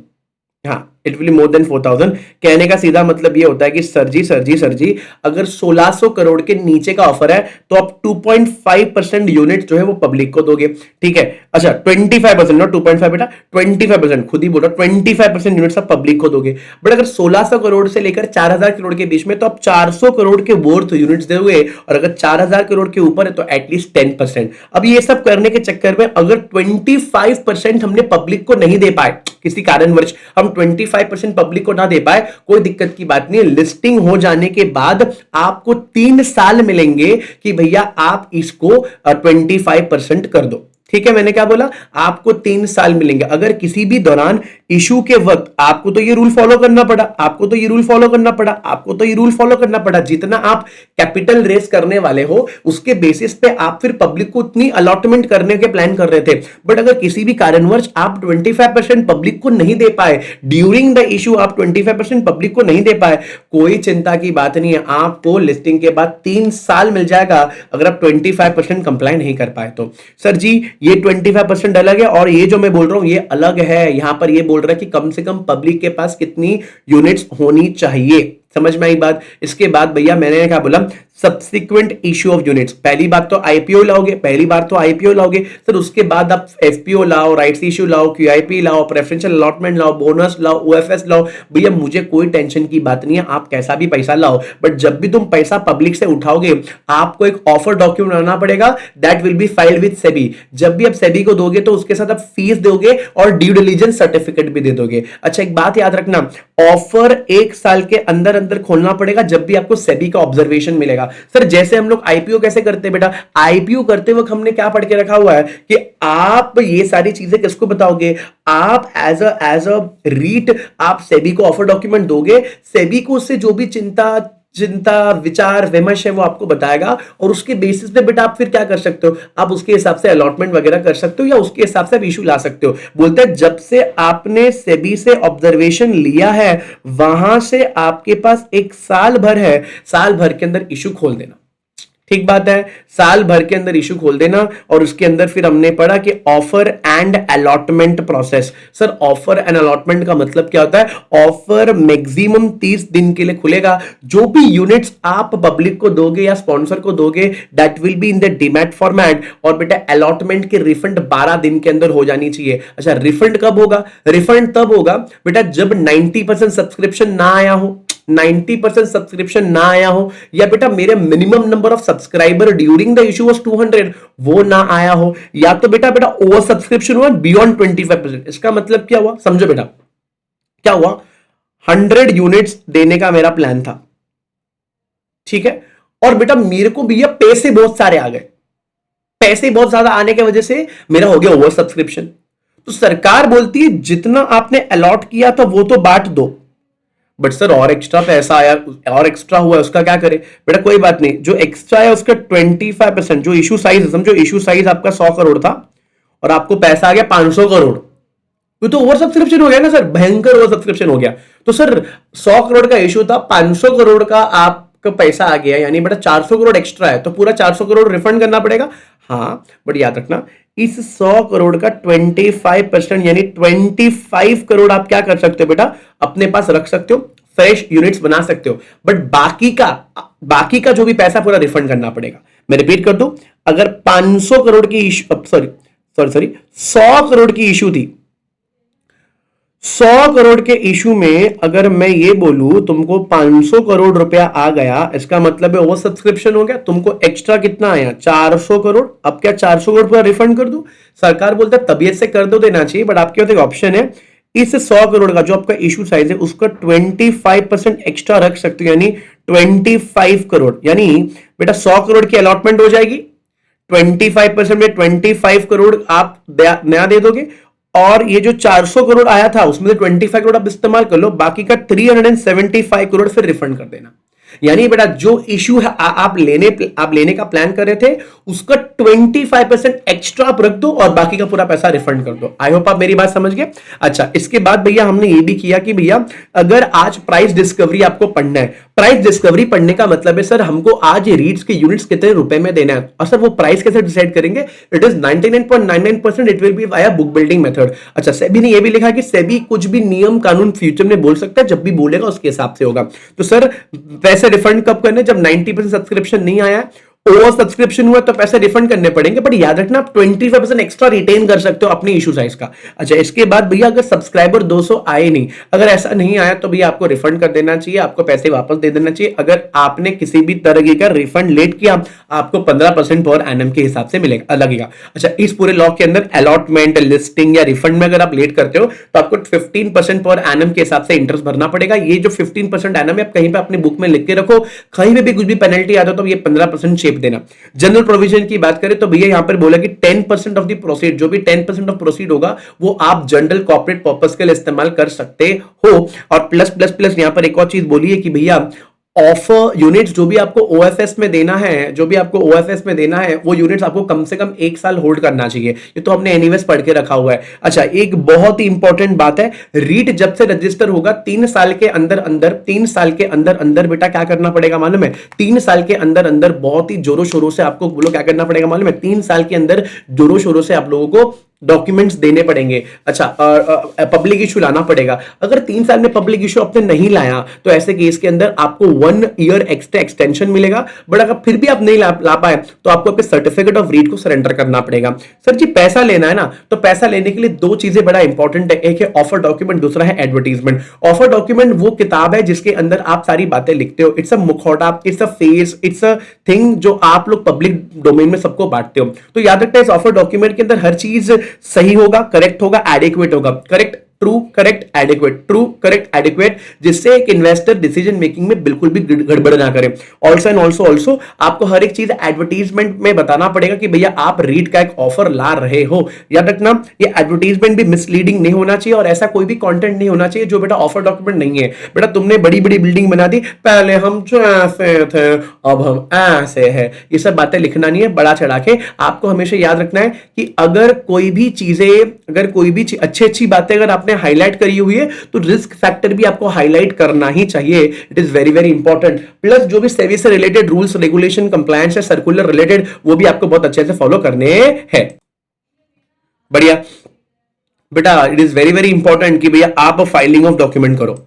हाँ इट विल मोर देन 4,000। कहने का सीधा मतलब ये होता है कि सर जी अगर 1600 करोड़ के नीचे का ऑफर है तो आप 2.5% यूनिट जो है वो पब्लिक को दोगे, ठीक है। अच्छा 25%, नॉट 2.5 बेटा, 25%, खुद ही बोला 25% यूनिट्स आप पब्लिक को दोगे। बट अगर 1600 करोड़ से लेकर 4000 करोड़ के बीच में तो आप 400 करोड़ के वर्थ यूनिट्स दोगे, और अगर 4000 करोड़ के ऊपर है तो एटलीस्ट 10%। अब ये सब करने के चक्कर में अगर 25% हमने पब्लिक को नहीं दे पाए, किसी कारणवश हम 25% पब्लिक को ना दे पाए, कोई दिक्कत की बात नहीं। लिस्टिंग हो जाने के बाद आपको 3 साल मिलेंगे कि भैया आप इसको 25% कर दो, ठीक है। मैंने क्या बोला, आपको 3 साल मिलेंगे। अगर किसी भी दौरान इशू के वक्त आपको तो ये रूल फॉलो करना पड़ा, आपको तो ये रूल फॉलो करना पड़ा, आपको तो ये रूल फॉलो करना पड़ा, जितना आप कैपिटल रेस करने वाले हो उसके बेसिस पे आप फिर पब्लिक को उतनी अलॉटमेंट करने के प्लान कर रहे थे। बट अगर किसी भी कारणवश आप 25% पब्लिक को नहीं दे पाए, ड्यूरिंग द इशू आप 25% पब्लिक को नहीं दे पाए, कोई चिंता की बात नहीं है, आपको लिस्टिंग के बाद 3 साल मिल जाएगा अगर आप 25% कंप्लाई नहीं कर पाए तो। सर जी ये 25% अलग है और ये जो मैं बोल रहा हूं ये अलग है। यहां पर ये बोल रहा है कि कम से कम पब्लिक के पास कितनी यूनिट्स होनी चाहिए, समझ में आई बात। इसके बाद भैया मैंने क्या बोला, सब्सिक्वेंट इश्यू ऑफ यूनिट्स। पहली बात तो आईपीओ लाओगे, पहली बार तो आईपीओ लाओगे, फिर उसके बाद आप एफपीओ लाओ, राइट्स इश्यू लाओ, क्यूआईपी लाओ, प्रेफरेंशियल अलॉटमेंट लाओ, बोनस लाओ, ओएफएस लाओ। भैया मुझे कोई टेंशन की बात नहीं है, आप कैसा भी पैसा लाओ, बट जब भी तुम पैसा पब्लिक से उठाओगे आपको एक ऑफर डॉक्यूमेंट बनाना पड़ेगा, that will be filed with SEBI. जब भी आप सेबी को दोगे तो उसके साथ आप फीस दोगे और ड्यू डिलिजेंस सर्टिफिकेट भी दे दोगे। अच्छा एक बात याद रखना, ऑफर 1 साल के अंदर अंदर खोलना पड़ेगा जब भी आपको सेबी का ऑब्जर्वेशन मिलेगा। सर जैसे हम लोग आईपीओ कैसे करते हैं बेटा, आईपीओ करते वक्त हमने क्या पढ़ के रखा हुआ है कि आप ये सारी चीजें किसको बताओगे, आप एज अ रीट आप सेबी को ऑफर डॉक्यूमेंट दोगे, सेबी को उससे जो भी चिंता विचार विमर्श है वो आपको बताएगा, और उसके बेसिस पे बेटा आप फिर क्या कर सकते हो, आप उसके हिसाब से अलॉटमेंट वगैरह कर सकते हो या उसके हिसाब से आप इशू ला सकते हो। बोलते हैं जब से आपने सेबी से ऑब्जर्वेशन लिया है वहां से आपके पास 1 साल भर है, साल भर के अंदर इशू खोल देना, ठीक बात है, साल भर के अंदर इशू खोल देना। और उसके अंदर फिर हमने पढ़ा कि offer and allotment process. Sir offer and allotment का मतलब क्या होता है, ऑफर मैक्सिमम 30 दिन के लिए खुलेगा, जो भी यूनिट्स आप पब्लिक को दोगे या स्पॉन्सर को दोगे that will be in the demat format, और बेटा अलॉटमेंट की रिफंड 12 दिन के अंदर हो जानी चाहिए। अच्छा रिफंड कब होगा, रिफंड तब होगा बेटा जब 90% सब्सक्रिप्शन ना आया हो, 90% सब्सक्रिप्शन ना आया हो, या बेटा मेरे minimum number of subscriber during the issue was 200 वो ना आया हो, या तो बेटा ओवर सब्सक्रिप्शन हुआ बियॉन्ड 25%। इसका मतलब क्या हुआ समझो बेटा, क्या हुआ, 100 यूनिट्स देने का मेरा प्लान था, ठीक है, और बेटा मेरे को भैया पैसे बहुत सारे आ गए, पैसे बहुत ज्यादा आने की वजह से मेरा हो गया ओवर सब्सक्रिप्शन। तो सरकार बोलती है जितना आपने अलॉट किया था वो तो बांट दो, बट सर और एक्स्ट्रा पैसा आया और एक्स्ट्रा हुआ उसका क्या करें, बेटा कोई बात नहीं, जो एक्स्ट्रा है उसका 25%, जो इशू साइज, समझो इशू साइज आपका 100 करोड़ था और आपको पैसा आ गया 500 करोड़, तो ओवर सब्सक्रिप्शन हो गया ना सर, भयंकर ओवर सब्सक्रिप्शन हो गया। तो सर 100 करोड़ का इशू था, 500 करोड़ का आपका पैसा आ गया, यानी बेटा 400 करोड़ एक्स्ट्रा है, तो पूरा 400 करोड़ रिफंड करना पड़ेगा। हाँ बट याद रखना इस 100 करोड़ का 25% यानी 25 करोड़ आप क्या कर सकते हो बेटा, अपने पास रख सकते हो, फ्रेश यूनिट्स बना सकते हो, बट बाकी का जो भी पैसा पूरा रिफंड करना पड़ेगा। मैं रिपीट कर दूं, अगर 500 करोड़ की इशू, सॉरी 100 करोड़ की इशू थी, 100 करोड़ के इशू में अगर मैं ये बोलूं तुमको 500 करोड़ रुपया आ गया, इसका मतलब है ओवर सब्सक्रिप्शन हो गया, तुमको एक्स्ट्रा कितना आया 400 करोड़। अब क्या 400 करोड़ पूरा रिफंड कर दूं, सरकार बोलता है तबीयत से कर दो देना चाहिए, बट आपके पास एक ऑप्शन है, इस 100 करोड़ का जो आपका इशू साइज है उसका 25% एक्स्ट्रा रख सकते हो, यानी 25 करोड़, यानी बेटा 100 करोड़ की अलॉटमेंट हो जाएगी, 25% में 25 करोड़ आप नया दे दोगे, और ये जो 400 करोड़ आया था उसमें से 25 करोड़ आप इस्तेमाल कर लो, बाकी का 375 करोड़ फिर रिफंड कर देना। यानी बेटा जो इशू है आप लेने का प्लान कर रहे थे उसका 25% एक्स्ट्रा आप रख दो और बाकी का पूरा पैसा रिफंड कर दो। आई होप आप मेरी बात समझ गए। अच्छा इसके बाद भैया हमने ये भी किया कि भैया अगर आज प्राइस डिस्कवरी आपको पढ़ना है, प्राइस डिस्कवरी पढ़ने का मतलब है सर हमको आज रीट्स के यूनिट्स कितने रुपए में देना है, और सर वो प्राइस कैसे डिसाइड करेंगे? It is 99.99% it will be via book building method. अच्छा, सेबी ने ये भी लिखा है कि सेबी कुछ भी नियम कानून फ्यूचर में बोल सकता है, जब भी बोलेगा उसके हिसाब से होगा। तो सर पैसे रिफंड कब करने? जब 90% सब्सक्रिप्शन नहीं आया, ओवर सब्सक्रिप्शन हुआ तो पैसे रिफंड करने पड़ेंगे, बट याद रखना आप 25% एक्स्ट्रा रिटेन कर सकते हो अपनी इशू साइज का। अच्छा, इसके बाद भैया अगर सब्सक्राइबर 200 आए नहीं, अगर ऐसा नहीं आया तो भैया आपको रिफंड कर देना चाहिए, आपको पैसे वापस दे देना चाहिए। अगर आपने किसी भी तरह का रिफंड लेट किया, आपको 15% पर एनम के हिसाब से मिलेगा लगेगा। अच्छा, इस पूरे लॉ के अंदर अलॉटमेंट, लिस्टिंग या रिफंड में अगर आप लेट करते हो तो आपको 15% पर एनम के हिसाब से इंटरेस्ट भरना पड़ेगा। ये जो 15% एनम है आप कहीं पे अपनी बुक में लिख के रखो, कहीं पे भी कुछ भी पेनल्टी आता तो ये 15% शेप देना। जनरल प्रोविजन की बात करें तो भैया यहां पर बोला कि 10% ऑफ द प्रोसीड, जो भी 10% ऑफ प्रोसीड होगा वो आप जनरल कॉर्पोरेट पर्पस के लिए इस्तेमाल कर सकते हो। और प्लस प्लस प्लस यहां पर एक और चीज बोली है कि भैया ऑफर यूनिट्स जो भी आपको ओएफएस में देना है, जो भी आपको ओएफएस में देना है वो यूनिट्स आपको कम से कम 1 साल होल्ड करना चाहिए। ये तो हमने एनीवेज पढ़ के रखा हुआ है। अच्छा, एक बहुत ही इंपॉर्टेंट बात है, रीट जब से रजिस्टर होगा 3 साल के अंदर अंदर, 3 साल के अंदर अंदर बेटा क्या करना पड़ेगा मालूम है? 3 साल के अंदर अंदर बहुत ही जोरों शोरों से आपको बोलो क्या करना पड़ेगा मालूम है? 3 साल के अंदर जोरों शोरों से आप लोगों को डॉक्यूमेंट्स देने पड़ेंगे। अच्छा, पब्लिक इशू लाना पड़ेगा। अगर 3 साल में पब्लिक इशू आपने नहीं लाया तो ऐसे केस के अंदर आपको 1 ईयर एक्स्ट्रा एक्सटेंशन मिलेगा, बट अगर फिर भी आप नहीं ला पाए तो आपको आपके सर्टिफिकेट ऑफ रीड को सरेंडर करना पड़ेगा। सर जी पैसा लेना है ना, तो पैसा लेने के लिए 2 चीजें बड़ा इंपॉर्टेंट है, एक है ऑफर डॉक्यूमेंट, दूसरा है एडवर्टीजमेंट। ऑफर डॉक्यूमेंट वो किताब है जिसके अंदर आप सारी बातें लिखते हो, इट्स अ मुखौटा, it's a face, it's a thing जो आप लोग पब्लिक डोमेन में सबको बांटते हो। तो याद रखना इस ऑफर डॉक्यूमेंट के अंदर हर चीज सही होगा, करेक्ट होगा, एडिक्वेट होगा। Correct, true, correct, adequate, true, correct, adequate, जिससे एक इन्वेस्टर डिसीजन मेकिंग में बिल्कुल भी गड़बड़ ना करे। ऑल्सो एंड ऑल्सो आपको हर एक चीज एडवर्टीजमेंट में बताना पड़ेगा कि भैया आप रीड का एक ऑफर ला रहे हो। याद रखना ये एडवर्टीजमेंट भी मिसलीडिंग नहीं होना चाहिए और ऐसा कोई भी कंटेंट नहीं होना चाहिए जो बेटा ऑफर डॉक्यूमेंट नहीं है। बेटा तुमने बड़ी बड़ी बिल्डिंग बना दी, पहले हम जो ऐसे थे अब हम ऐसे हैं, ये सब बातें लिखना नहीं है बड़ा चढ़ा के। आपको हमेशा याद रखना है कि अगर कोई भी चीजें, अगर कोई भी अच्छी अच्छी बातें अगर आपने हाईलाइट करी हुई है तो रिस्क फैक्टर भी आपको हाईलाइट करना ही चाहिए। It is very very important. Plus जो भी सेबी से रिलेटेड रूल्स, रेगुलेशन, कंप्लायंस है, सर्कुलर रिलेटेड, वो भी आपको बहुत अच्छे से फॉलो करने हैं। बढ़िया बेटा, it is very very important कि भैया आप फाइलिंग ऑफ डॉक्यूमेंट करो।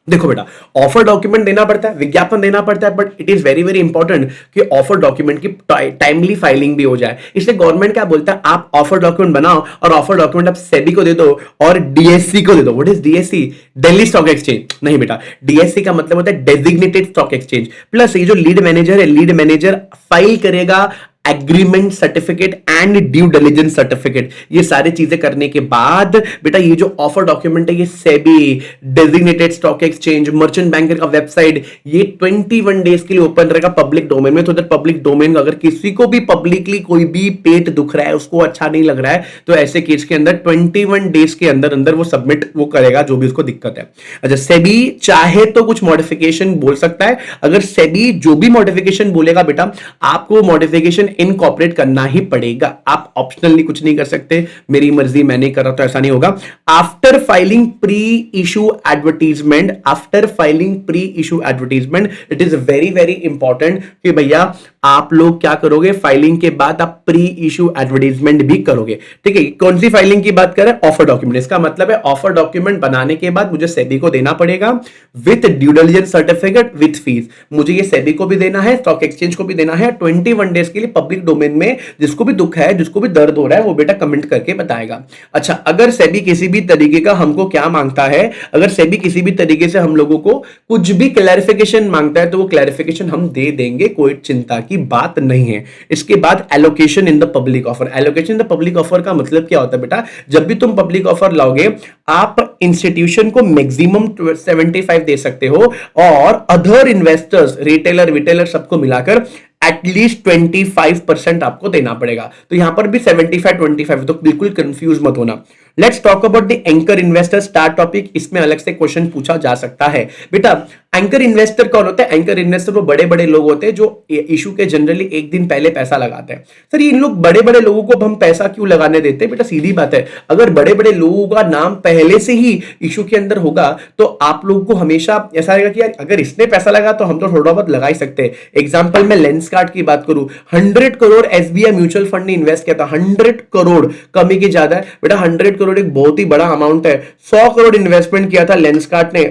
देखो बेटा, ऑफर डॉक्यूमेंट देना पड़ता है, विज्ञापन देना पड़ता है, but it is very very important कि ऑफर डॉक्यूमेंट की टाइमली फाइलिंग भी हो जाए। इसलिए गवर्नमेंट क्या बोलता है, आप ऑफर डॉक्यूमेंट बनाओ और ऑफर डॉक्यूमेंट आप सेबी को दे दो और डीएससी को दे दो। What is DSC? Delhi stock exchange नहीं बेटा, डीएससी का मतलब होता है डेजिग्नेटेड स्टॉक एक्सचेंज। प्लस ये जो लीड मैनेजर है, लीड मैनेजर फाइल करेगा agreement certificate and due diligence certificate. ये सारी चीजें करने के बाद बेटा ये जो ऑफर डॉक्यूमेंट है, ये SEBI, designated stock exchange, merchant banker का वेबसाइट, ये 21 डेज के लिए ओपन रहेगा पब्लिक डोमेन में। तो दैट पब्लिक डोमेन, अगर किसी को भी पब्लिकली कोई भी पेट दुख रहा है, उसको अच्छा नहीं लग रहा है, तो ऐसे केस के अंदर 21 डेज के अंदर अंदर वो सबमिट वो करेगा जो भी उसको दिक्कत है। अच्छा, सेबी चाहे तो कुछ मॉडिफिकेशन बोल सकता है। अगर सेबी जो भी मॉडिफिकेशन बोलेगा बेटा, आपको मॉडिफिकेशन इनकॉर्पोरेट करना ही पड़ेगा। आप ऑप्शनली कुछ नहीं कर सकते, मेरी मर्जी मैं नहीं कर रहा तो ऐसा नहीं होगा। After filing pre issue advertisement, after filing pre issue advertisement, it is very very important कि भैया आप लोग क्या करोगे, फाइलिंग के बाद आप प्री इशू एडवर्टीजमेंट भी करोगे। ठीक है, कौन सी फाइलिंग की बात करें? Offer document. इसका मतलब है ऑफर डॉक्यूमेंट बनाने के बाद मुझे सेबी को देना पड़ेगा with due diligence certificate with fees. मुझे ये सेबी को भी देना है, स्टॉक एक्सचेंज को भी देना है। 21 डेज के लिए पब्लिक डोमेन में जिसको भी दुख है, जिसको भी दर्द हो रहा है, वो बेटा कमेंट करके बताएगा। अच्छा, अगर सेबी किसी भी तरीके का हमको क्या मांगता है, अगर सेबी किसी भी तरीके से हम लोगों को कुछ भी क्लैरिफिकेशन मांगता है तो वो क्लैरिफिकेशन हम दे देंगे, कोई चिंता की बात नहीं है। इसके बाद allocation in the public offer. Allocation in the public offer का मतलब क्या होता है बेटा? जब भी तुम पब्लिक ऑफर लाओगे, आप इंस्टीट्यूशन को मैक्सिमम 75 दे सकते हो और अदर इन्वेस्टर्स, रिटेलर विटेलर सबको मिलाकर एटलीस्ट 25% आपको देना पड़ेगा। तो यहां पर भी 75-25, तो बिल्कुल कंफ्यूज मत होना। Let's talk about the anchor investor star topic. इसमें अलग से क्वेश्चन पूछा जा सकता है बेटा। एंकर इन्वेस्टर कौन होता है? एंकर इन्वेस्टर वो बड़े बड़े लोग होते हैं जो इशू के जनरली एक दिन पहले पैसा लगाते हैं। सर ये इन लोग बड़े बड़े लोगों को हम पैसा क्यों लगाने देते हैं? बेटा सीधी बात है, अगर बड़े बड़े लोगों का नाम पहले से ही इशू के अंदर होगा तो आप लोगों को हमेशा ऐसा रहेगा कि यार अगर इसने पैसा लगा तो हम तो थोड़ा बहुत लगा ही सकते हैं। एग्जाम्पल में लेंसकार्ट की बात करूं, 100 करोड़ एसबीआई म्यूचुअल फंड ने इन्वेस्ट किया था। 100 करोड़, कमी की ज्यादा है बेटा, 100 करोड़ एक बहुत ही बड़ा अमाउंट है। 100 करोड़ इन्वेस्टमेंट किया था लेंसकार्ट ने,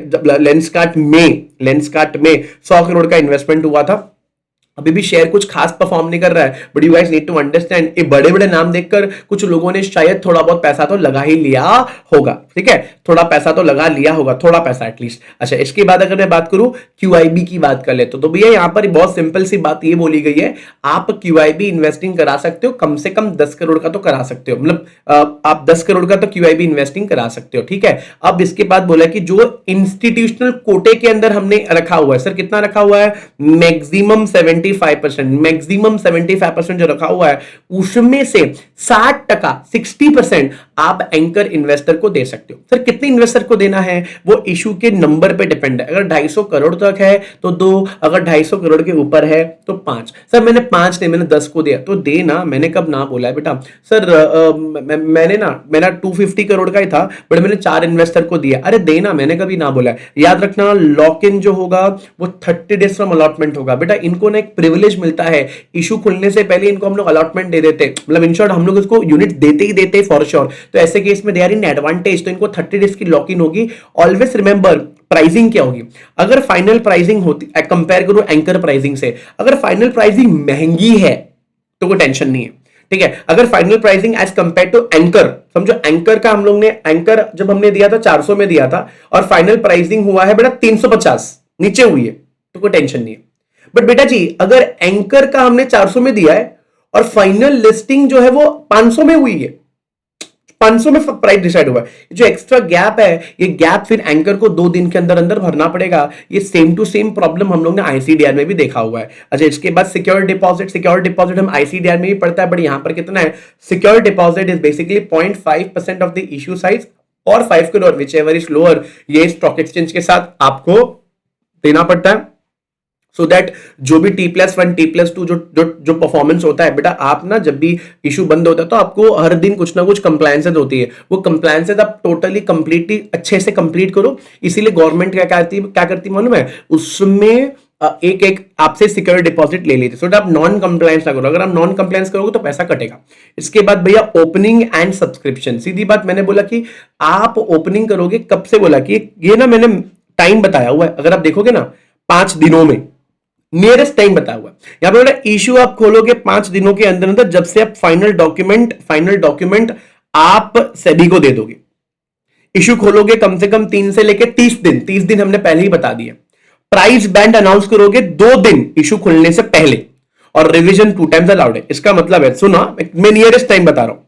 लेंसकार्ट में 100 करोड़ का इन्वेस्टमेंट हुआ था। अभी भी शेयर कुछ खास परफॉर्म नहीं कर रहा है, but you guys need to understand, ये बड़े बड़े नाम देखकर कुछ लोगों ने शायद थोड़ा बहुत पैसा तो लगा ही लिया होगा। ठीक है, थोड़ा पैसा तो लगा लिया होगा, थोड़ा पैसा एटलीस्ट। अच्छा, इसके बाद अगर मैं बात करूं क्यूआईबी की बात कर ले तो भैया यहां पर बहुत सिंपल सी बात ये बोली गई है, आप क्यूआईबी इन्वेस्टिंग करा सकते हो, कम से कम 10 करोड़ का तो करा सकते हो, मतलब आप 10 करोड़ का तो क्यूआईबी इन्वेस्टिंग करा सकते हो। ठीक है, अब इसके बाद बोला कि जो इंस्टीट्यूशनल कोटे के अंदर हमने रखा हुआ है, सर कितना रखा हुआ है? मैक्सिमम 75%, मैक्सिमम 75% जो रखा हुआ है उसमें से 60%, 60% आप एंकर इन्वेस्टर को दे सकते हो। सर कितने इन्वेस्टर को देना है? वो इशू के नंबर पे डिपेंड है। अगर 250 करोड़ तक है तो 2, अगर 250 करोड़ के ऊपर है तो 5। सर मैंने 5 नहीं, मैंने 10 को दिया तो दे ना। मैंने कब ना बोला है बेटा? सर मैंने 250 करोड़ का ही था बट मैंने 4 इन्वेस्टर को दिया। अरे देना, मैंने कभी ना बोला है। याद रखना, लॉक इन जो होगा वो 30 डेज फ्रॉम अलॉटमेंट होगा बेटा। इनको ना एक प्रिविलेज मिलता है, इशू खुलने से पहले इनको हम लोग अलॉटमेंट दे देते, मतलब इन शॉर्ट हम लोग इसको यूनिट देते ही देते फॉर श्योर। तो ऐसे केस में दे आर इन एडवांटेज, तो इनको 30 डेज की लॉक इन होगी। ऑलवेज रिमेंबर प्राइसिंग क्या होगी? अगर फाइनल प्राइसिंग होती, कंपेयर करो एंकर प्राइसिंग से, अगर फाइनल प्राइसिंग महंगी है तो कोई टेंशन नहीं है। ठीक है, अगर final pricing as compared to anchor, समझो एंकर का हम लोग ने, एंकर जब हमने दिया था 400 में दिया था और फाइनल प्राइसिंग हुआ है बेटा 350, नीचे हुई है तो कोई टेंशन नहीं है। बट बेटा जी अगर एंकर का हमने 400 में दिया है और फाइनल लिस्टिंग जो है वो 500 में हुई है, 500 में प्राइस डिसाइड हुआ है, जो एक्स्ट्रा गैप है ये गैप फिर एंकर को 2 दिन के अंदर अंदर भरना पड़ेगा। ये सेम टू सेम प्रॉब्लम हम लोग ने आईसीडीआर में भी देखा हुआ है। अच्छा, इसके बाद सिक्योर डिपॉजिट हम आईसीडीआर में भी पढ़ता है, बट यहां पर कितना है? Secure deposit is basically 0.5% of the issue size और 5 crore which ever is lower, ये स्टॉक एक्सचेंज के साथ आपको देना पड़ता है। सो दैट जो भी T+1 T+2 जो परफॉर्मेंस होता है बेटा, आप ना जब भी इशू बंद होता है तो आपको हर दिन कुछ ना कुछ कंप्लायंसेज होती है, वो कंप्लायंसेज आप टोटली कंप्लीटली अच्छे से कंप्लीट करो। इसीलिए गवर्नमेंट क्या करती मालूम है? उसमें एक आपसे सिक्योर डिपॉजिट ले लेते, सो दैट आप नॉन कंप्लायंस ना करो। अगर आप नॉन कंप्लायंस करोगे तो पैसा कटेगा। इसके बाद भैया ओपनिंग एंड सब्सक्रिप्शन, सीधी बात मैंने बोला कि आप ओपनिंग करोगे कब से, बोला कि ये ना मैंने टाइम बताया हुआ है, अगर आप देखोगे ना 5 दिनों में नियरेस्ट टाइम बताया हुआ है। यहां पे बेटा इशू आप खोलोगे 5 दिनों के अंदर अंदर, जब से आप फाइनल डॉक्यूमेंट आप सेबी को दे दोगे। इशू खोलोगे कम से कम 3 से लेके 30 दिन हमने पहले ही बता दिया। प्राइस बैंड अनाउंस करोगे 2 दिन इशू खुलने से पहले, और रिवीजन 2 टाइम्स अलाउड है। इसका मतलब है, सुना मैं नियरेस्ट टाइम बता रहा हूं,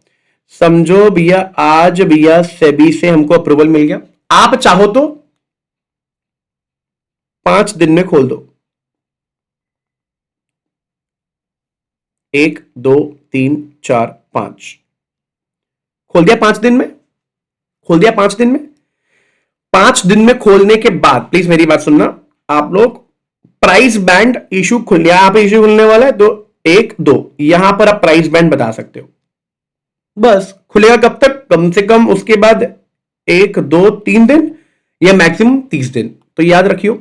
समझो भैया आज भैया सेबी से हमको अप्रूवल मिल गया, आप चाहो तो 5 दिन में खोल दो। 1 2 3 4 5 खोल दिया 5 दिन में, खोल दिया 5 दिन में। 5 दिन में खोलने के बाद प्लीज मेरी बात सुनना आप लोग, प्राइस बैंड इशू खुल, यहां पे इशू खुलने वाला है तो 1 2 यहां पर आप प्राइस बैंड बता सकते हो। बस खुलेगा कब तक? कम से कम उसके बाद 1 2 3 दिन या मैक्सिमम 30 दिन। तो याद रखियो,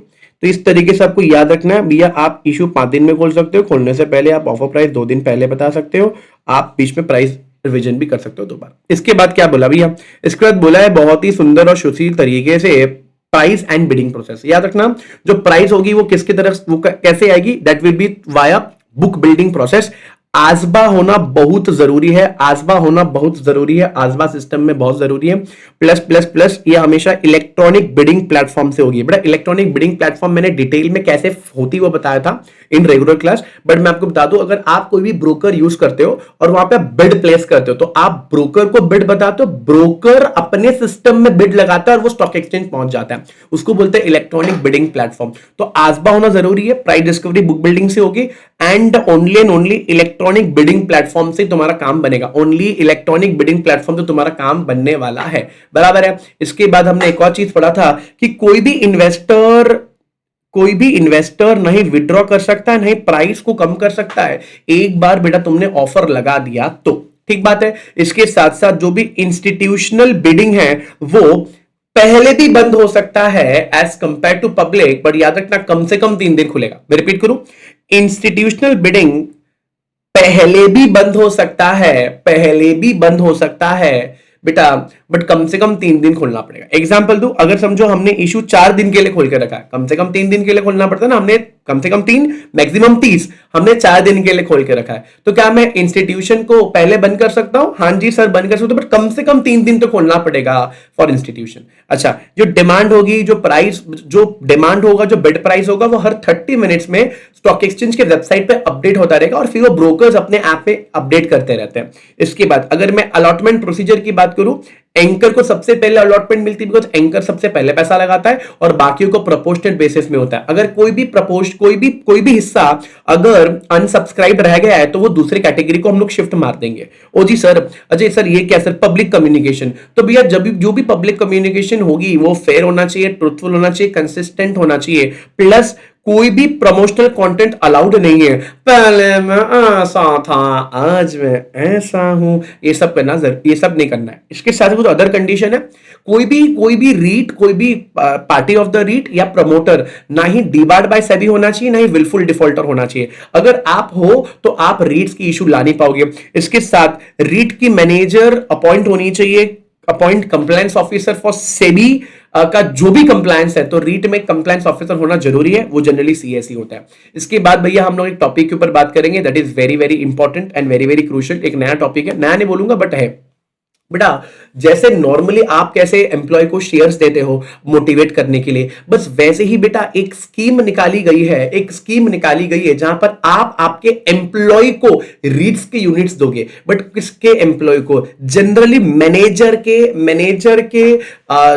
तो इस तरीके से आपको याद रखना है भैया। आप इशू 5 दिन में खोल सकते हो, खोलने से पहले आप ऑफर प्राइस 2 दिन पहले बता सकते हो, आप बीच में प्राइस रिवीजन भी कर सकते हो 2 बार। इसके बाद क्या बोला भैया? इसके बाद बोला है बहुत ही सुंदर और सुशील तरीके से प्राइस एंड बिडिंग प्रोसेस। याद रखना, जो प्राइस होगी वो किसकी तरफ, वो कैसे आएगी? That will be via book building process. आजबा होना बहुत जरूरी है, आजबा होना बहुत जरूरी है, आजबा सिस्टम में बहुत जरूरी है। प्लस प्लस प्लस ये हमेशा इलेक्ट्रॉनिक बिडिंग प्लेटफॉर्म से होगी। बड़ा इलेक्ट्रॉनिक बिडिंग प्लेटफॉर्म मैंने डिटेल में कैसे होती वो बताया था इन रेगुलर क्लास, बट मैं आपको बता दूं, अगर आप कोई भी ब्रोकर यूज करते हो और वहां पे बिड प्लेस करते हो तो आप ब्रोकर को बिड बताते हो, ब्रोकर अपने सिस्टम में बिड लगाता है और वो स्टॉक एक्सचेंज पहुंच जाता है, उसको बोलते हैं इलेक्ट्रॉनिक बिडिंग प्लेटफॉर्म। तो आजबा होना जरूरी है, प्राइस डिस्कवरी बुक बिल्डिंग से होगी and only electronic bidding platform से तुम्हारा काम बनेगा, ओनली इलेक्ट्रॉनिक बिडिंग प्लेटफॉर्म से तुम्हारा काम बनने वाला है, बराबर है। इसके बाद हमने एक और चीज पढ़ा था कि कोई भी इन्वेस्टर नहीं विड्रॉ कर सकता है, नहीं प्राइस को कम कर सकता है, एक बार बेटा तुमने ऑफर लगा दिया तो, ठीक बात है। इसके साथ साथ जो भी इंस्टीट्यूशनल बिडिंग है वो पहले भी बंद हो सकता है as compared to public, but याद रखना कम से कम 3 दिन खुलेगा। मैं रिपीट करूं, इंस्टीट्यूशनल बिडिंग पहले भी बंद हो सकता है, पहले भी बंद हो सकता है बेटा, बट कम से कम 3 दिन खोलना पड़ेगा। एग्जांपल दूं, अगर समझो हमने इशू 4 दिन के लिए खोल के रखा है, कम से कम 3 दिन के लिए खोलना पड़ता है ना, हमने कम से कम 3 मैक्सिमम 30 हमने 4 दिन के लिए खोल के रखा है, तो क्या मैं इंस्टीट्यूशन को पहले बंद कर सकता हूं? हाँ जी सर बंद कर सकता हूं, बट कम से कम 3 दिन तो खोलना पड़ेगा फॉर इंस्टीट्यूशन। अच्छा, जो डिमांड होगी, जो प्राइस, जो डिमांड होगा, जो बिड प्राइस होगा, वो हर 30 मिनट्स में स्टॉक एक्सचेंज के वेबसाइट पे अपडेट होता रहेगा और फिर वो ब्रोकर्स अपने ऐप में अपडेट करते रहते हैं। इसके बाद अगर मैं अलॉटमेंट प्रोसीजर की बात करूं, एंकर को सबसे पहले अलॉटमेंट मिलती है, बिकॉज एंकर सबसे पहले पैसा लगाता है और बाकियों को प्रोपोर्शनल बेसिस में होता है। अगर कोई भी हिस्सा अगर अनसब्सक्राइब रह गया है तो वो दूसरे कैटेगरी को हम लोग शिफ्ट मार देंगे। ओ जी सर, अजय सर ये क्या सर? Public communication. तो भैया जब भी जो भी पब्लिक कम्युनिकेशन होगी वो फेयर होना चाहिए, ट्रुथफुल होना चाहिए, कंसिस्टेंट होना चाहिए, प्लस कोई भी प्रमोशनल कंटेंट अलाउड नहीं है। पहले मैं ऐसा था, आज मैं ऐसा हूं, ये सब करना, ये सब नहीं करना है। इसके साथ कुछ अदर कंडीशन है, कोई भी रीट, कोई भी पार्टी ऑफ द रीट या प्रमोटर ना ही डीबार्ड बाय सेबी होना चाहिए, ना ही विलफुल डिफॉल्टर होना चाहिए। अगर आप हो तो आप रीट्स की इशू ला नहीं पाओगे। इसके साथ रीट की मैनेजर अपॉइंट होनी चाहिए, appoint compliance officer for SEBI का जो भी कंप्लायंस है, तो रीट में कंप्लायंस ऑफिसर होना जरूरी है, वो जनरली सीएसई होता है। इसके बाद भैया हम लोग एक टॉपिक के ऊपर बात करेंगे that is very very important and very very crucial. एक नया टॉपिक है, नया नहीं बोलूंगा बट है बेटा। जैसे नॉर्मली आप कैसे एम्प्लॉय को शेयर्स देते हो मोटिवेट करने के लिए, बस वैसे ही बेटा एक स्कीम निकाली गई है, एक स्कीम निकाली गई है जहां पर आप आपके एम्प्लॉय को रीट्स के यूनिट्स दोगे, बट किसके एम्प्लॉय को? जनरली मैनेजर के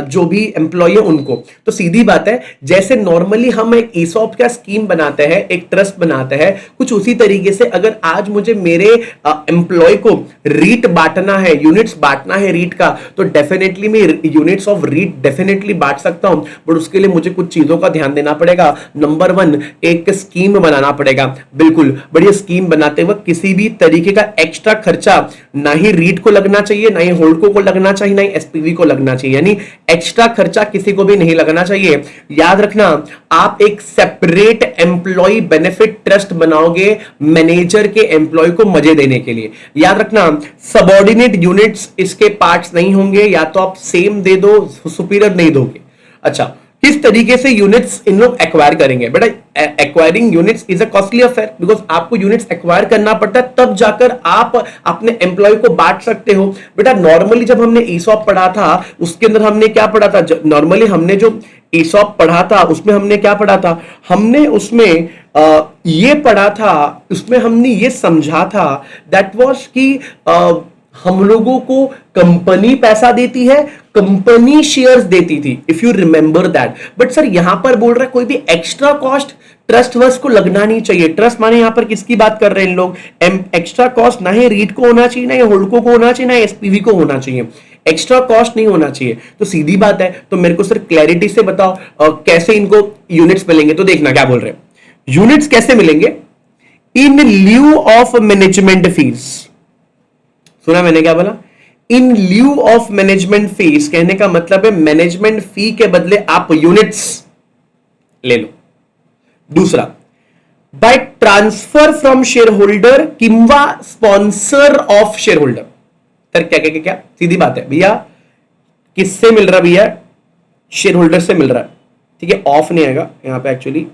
जो भी एम्प्लॉय है उनको। तो सीधी बात है, जैसे नॉर्मली हम एक ईसॉप का स्कीम बनाते हैं, एक ट्रस्ट बनाते हैं, कुछ उसी तरीके से अगर आज मुझे मेरे एम्प्लॉय को रीट बांटना है, यूनिट्स बांटना है रीट का, तो डेफिनेटली मैं यूनिट्स ऑफ रीट डेफिनेटली बांट सकता हूं, बट उसके लिए मुझे कुछ चीजों का ध्यान देना पड़ेगा। नंबर 1, एक स्कीम बनाना पड़ेगा, बिल्कुल। बढ़िया स्कीम बनाते वक्त किसी भी तरीके का एक्स्ट्रा खर्चा ना ही रीट को लगना चाहिए, ना ही होल्डको को लगना चाहिए, ना ही एसपीवी को लगना चाहिए, यानी एक्स्ट्रा खर्चा किसी को भी नहीं लगना चाहिए। याद रखना, आप एक सेपरेट एम्प्लॉय बेनिफिट ट्रस्ट बनाओगे मैनेजर के एम्प्लॉय को मजे देने के लिए। याद रखना, सबऑर्डिनेट यूनिट्स इसके पार्ट्स नहीं होंगे, या तो आप सेम दे दो, सुपीरियर नहीं दोगे। अच्छा, किस तरीके से यूनिट्स इन लोग एक्वायर करेंगे? बेटा acquiring units is a costly affair, because आपको यूनिट्स एक्वायर करना पड़ता है, तब जाकर आप अपने एम्प्लॉय को बांट सकते हो। बेटा नॉर्मली जब हमने ईसॉप पढ़ा था उसके अंदर हमने क्या पढ़ा था? नॉर्मली हमने जो ईसॉप पढ़ा था उसमें हमने क्या पढ़ा था? हमने उसमें ये पढ़ा था, उसमें हमने ये समझा था दैट वाज कि हम लोगों को कंपनी पैसा देती है, कंपनी शेयर्स देती थी, if you remember that. But sir यहां पर बोल रहा है कोई भी एक्स्ट्रा कॉस्ट ट्रस्ट वर्स को लगना नहीं चाहिए। ट्रस्ट माने यहां पर किसकी बात कर रहे हैं इन लोग? एक्स्ट्रा कॉस्ट ना ही रीट को होना चाहिए, ना ही होल्डको को होना चाहिए, ना एसपीवी को होना चाहिए, एक्स्ट्रा कॉस्ट नहीं होना चाहिए। तो सीधी बात है, तो मेरे को सर क्लैरिटी से बताओ कैसे इनको यूनिट्स मिलेंगे। तो देखना क्या बोल रहे हैं, यूनिट्स कैसे मिलेंगे? इन ल्यू ऑफ मैनेजमेंट फीस। सुना मैंने क्या बोला? इन ल्यू ऑफ मैनेजमेंट फीस, कहने का मतलब है मैनेजमेंट फी के बदले आप यूनिट्स ले लो। दूसरा, by transfer from shareholder किंवा sponsor of shareholder. Sir क्या क्या क्या क्या? सीधी बात है भैया, किससे मिल रहा भैया? शेयर होल्डर से मिल रहा है, ठीक है। ऑफ नहीं आएगा यहां पे, एक्चुअली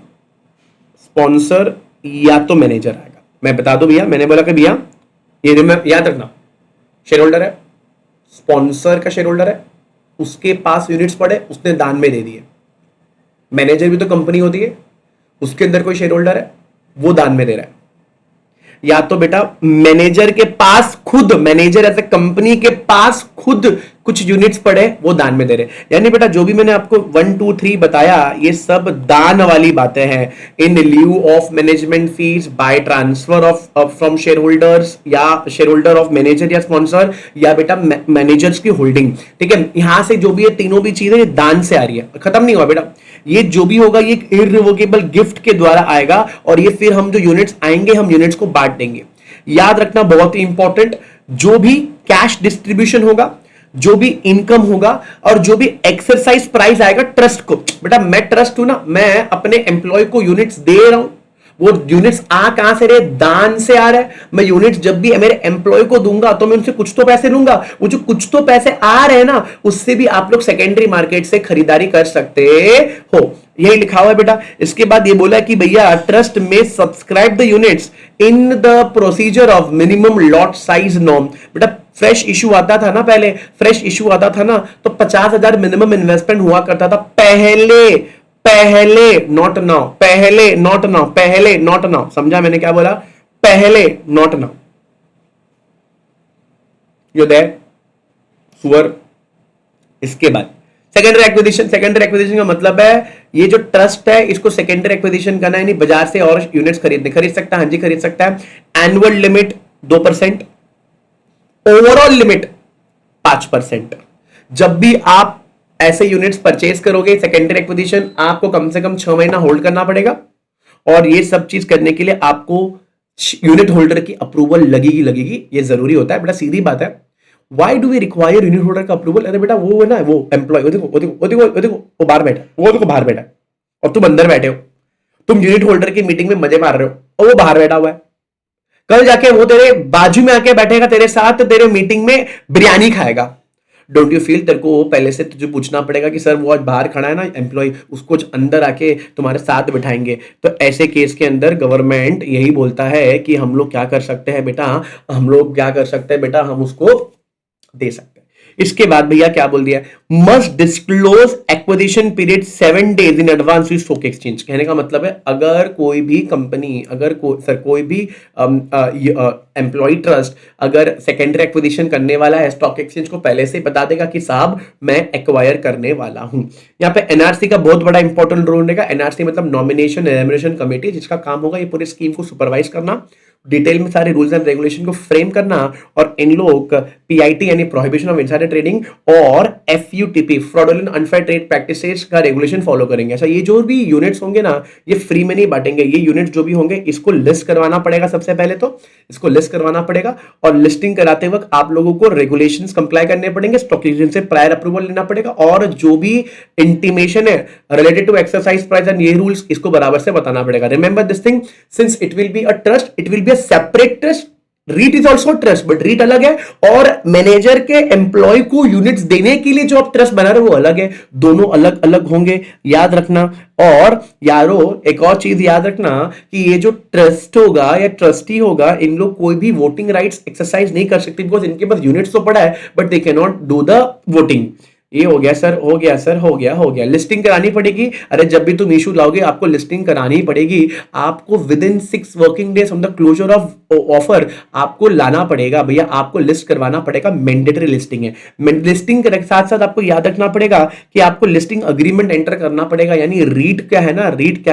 स्पॉन्सर या तो मैनेजर आएगा। मैं बता दूं भैया, मैंने बोला कि भैया ये याद रखना, शेयर होल्डर है, स्पॉन्सर का शेयर होल्डर है, उसके पास यूनिट्स पड़े, उसने दान में दे दिए। मैनेजर भी तो कंपनी होती है, उसके अंदर कोई शेयर होल्डर है, वो दान में दे रहा है। या तो बेटा मैनेजर के पास खुद, मैनेजर एज ए कंपनी के पास खुद कुछ यूनिट्स पड़े वो दान में दे रहे। यानी बेटा जो भी मैंने आपको 1 2 3 बताया ये सब दान वाली बातें हैं। In lieu of management fees, by transfer of from shareholders या शेयर होल्डर ऑफ मैनेजर या स्पॉन्सर, या बेटा मैनेजर्स की होल्डिंग। ठीक है, यहां से जो भी है तीनों भी चीजें ये दान से आ रही है, खत्म नहीं हुआ बेटा। ये जो भी होगा ये इररिवोकेबल गिफ्ट के द्वारा आएगा, और ये फिर हम जो यूनिट्स आएंगे हम यूनिट्स को बांट देंगे। याद रखना बहुत ही इंपॉर्टेंट, जो भी कैश डिस्ट्रीब्यूशन होगा, जो भी इनकम होगा, और जो भी एक्सरसाइज प्राइस आएगा ट्रस्ट को, बेटा मैं ट्रस्ट हूं ना, मैं अपने एम्प्लॉय को यूनिट्स दे रहा हूं, वो यूनिट्स आ कहां से रहे, दान से आ रहा है। मैं यूनिट्स जब भी मेरे एम्प्लॉय को दूंगा तो मैं उनसे कुछ तो पैसे लूंगा, वो जो कुछ तो पैसे आ रहे हैं ना उससे भी आप लोग सेकेंडरी मार्केट से खरीदारी कर सकते हो, यही लिखा हुआ है बेटा। इसके बाद ये बोला कि भैया ट्रस्ट में subscribe the units in the procedure of minimum lot size norm. बेटा फ्रेश इशू आता था ना, पहले फ्रेश इशू आता था ना तो 50,000 मिनिमम इन्वेस्टमेंट हुआ करता था पहले, पहले नॉट नाउ, पहले नॉट नाउ, पहले नॉट नाउ, समझा मैंने क्या बोला, पहले नॉट नाउ। यू देयर सुअर। इसके बाद सेकेंडरी एक्विजिशन, सेकेंडरी एक्विजिशन का मतलब है ये जो ट्रस्ट है इसको सेकेंडरी एक्विजिशन करना है, यानी बाजार से और यूनिट्स खरीद सकता है, हाँ जी खरीद सकता है। Annual limit 2%, overall limit 5%। जब भी आप ऐसे यूनिट्स परचेज करोगे सेकेंडरी एक्विजिशन, आपको कम से कम 6 महीना होल्ड करना पड़ेगा, और ये सब चीज करने के लिए आपको यूनिट होल्डर की अप्रूवल लगेगी, ये जरूरी होता है बेटा, सीधी बात है। Why do we require unit holder का अप्रूवल? अरे बेटा वो है ना, वो एम्प्लॉय, वो बाहर बैठा, वो देखो बाहर बैठा, और तुम अंदर बैठे हो, तुम यूनिट होल्डर की मीटिंग में मजे मार रहे हो, और वो बाहर बैठा हुआ है। कल जाके वो तेरे बाजू में आके बैठेगा तेरे साथ, तेरे मीटिंग में बिरयानी खाएगा। डोंट यू फील तेरे को पहले से तुझे पूछना पड़ेगा कि सर वो आज बाहर खड़ा है ना एम्प्लॉय, उसको अंदर आके तुम्हारे साथ बिठाएंगे। तो ऐसे केस के अंदर गवर्नमेंट यही बोलता है कि हम लोग क्या कर सकते हैं बेटा, हम लोग क्या कर सकते हैं बेटा, हम उसको दे सकते हैं। इसके बाद भैया क्या बोल दिया, must disclose acquisition period 7 days in advance with stock exchange. कहने का मतलब है अगर कोई भी कंपनी, अगर कोई भी एम्प्लॉय ट्रस्ट अगर सेकेंडरी एक्विजिशन करने वाला है, स्टॉक एक्सचेंज को पहले से बता देगा कि साहब मैं एक्वायर करने वाला हूं। यहाँ पे एनआरसी का बहुत बड़ा इंपॉर्टेंट रोल रहेगा। एनआरसी मतलब नॉमिनेशन एलिमिनेशन कमेटी, जिसका काम होगा ये पूरी स्कीम को सुपरवाइज करना, डिटेल में सारे रूल्स एंड रेगुलेशन को फ्रेम करना, और इन लोग पीआईटी यानी प्रोहिबिशन ऑफ इनसाइडर ट्रेडिंग और एफयूटीपी फ्रॉडुलेंट अनफेयर ट्रेड प्रैक्टिसेस का रेगुलेशन फॉलो करेंगे। ऐसा ये जो भी यूनिट्स होंगे ना ये फ्री में नहीं बांटेंगे, ये यूनिट्स जो भी होंगे इसको लिस्ट करवाना पड़ेगा, सबसे पहले तो इसको लिस्ट करवाना पड़ेगा, और लिस्टिंग कराते वक्त आप लोगों को रेगुलेशंस कंप्लाई करने पड़ेंगे, स्टॉक एक्सचेंज से प्रायर अप्रूवल लेना पड़ेगा, और जो भी इंटीमेशन है related to exercise price and ये रूल्स इसको बराबर से बताना पड़ेगा। Remember this thing, since it will be a trust, it will be a separate trust. REIT is also trust, but REIT अलग है, और मैनेजर के एम्प्लॉय को यूनिट्स देने के लिए जो आप ट्रस्ट बना रहे हो वो अलग है, दोनों अलग अलग होंगे, याद रखना। और यारो एक और चीज याद रखना कि ये जो ट्रस्ट होगा या ट्रस्टी होगा, इन लोग कोई भी वोटिंग राइट्स एक्सरसाइज नहीं कर सकते, बिकॉज इनके पास यूनिट्स तो पड़ा है but they can not do the voting. ये हो गया सर, हो गया सर, हो गया। लिस्टिंग करानी पड़ेगी, अरे जब भी तुम इशू लाओगे आपको लिस्टिंग करानी पड़ेगी, आपको within 6 working days from the closure of offer आपको लाना पड़ेगा भैया, आपको लिस्ट करवाना पड़ेगा, मैंडेटरी लिस्टिंग है। लिस्टिंग के साथ साथ आपको याद रखना पड़ेगा कि आपको लिस्टिंग अग्रीमेंट एंटर करना पड़ेगा, यानी रीट क्या है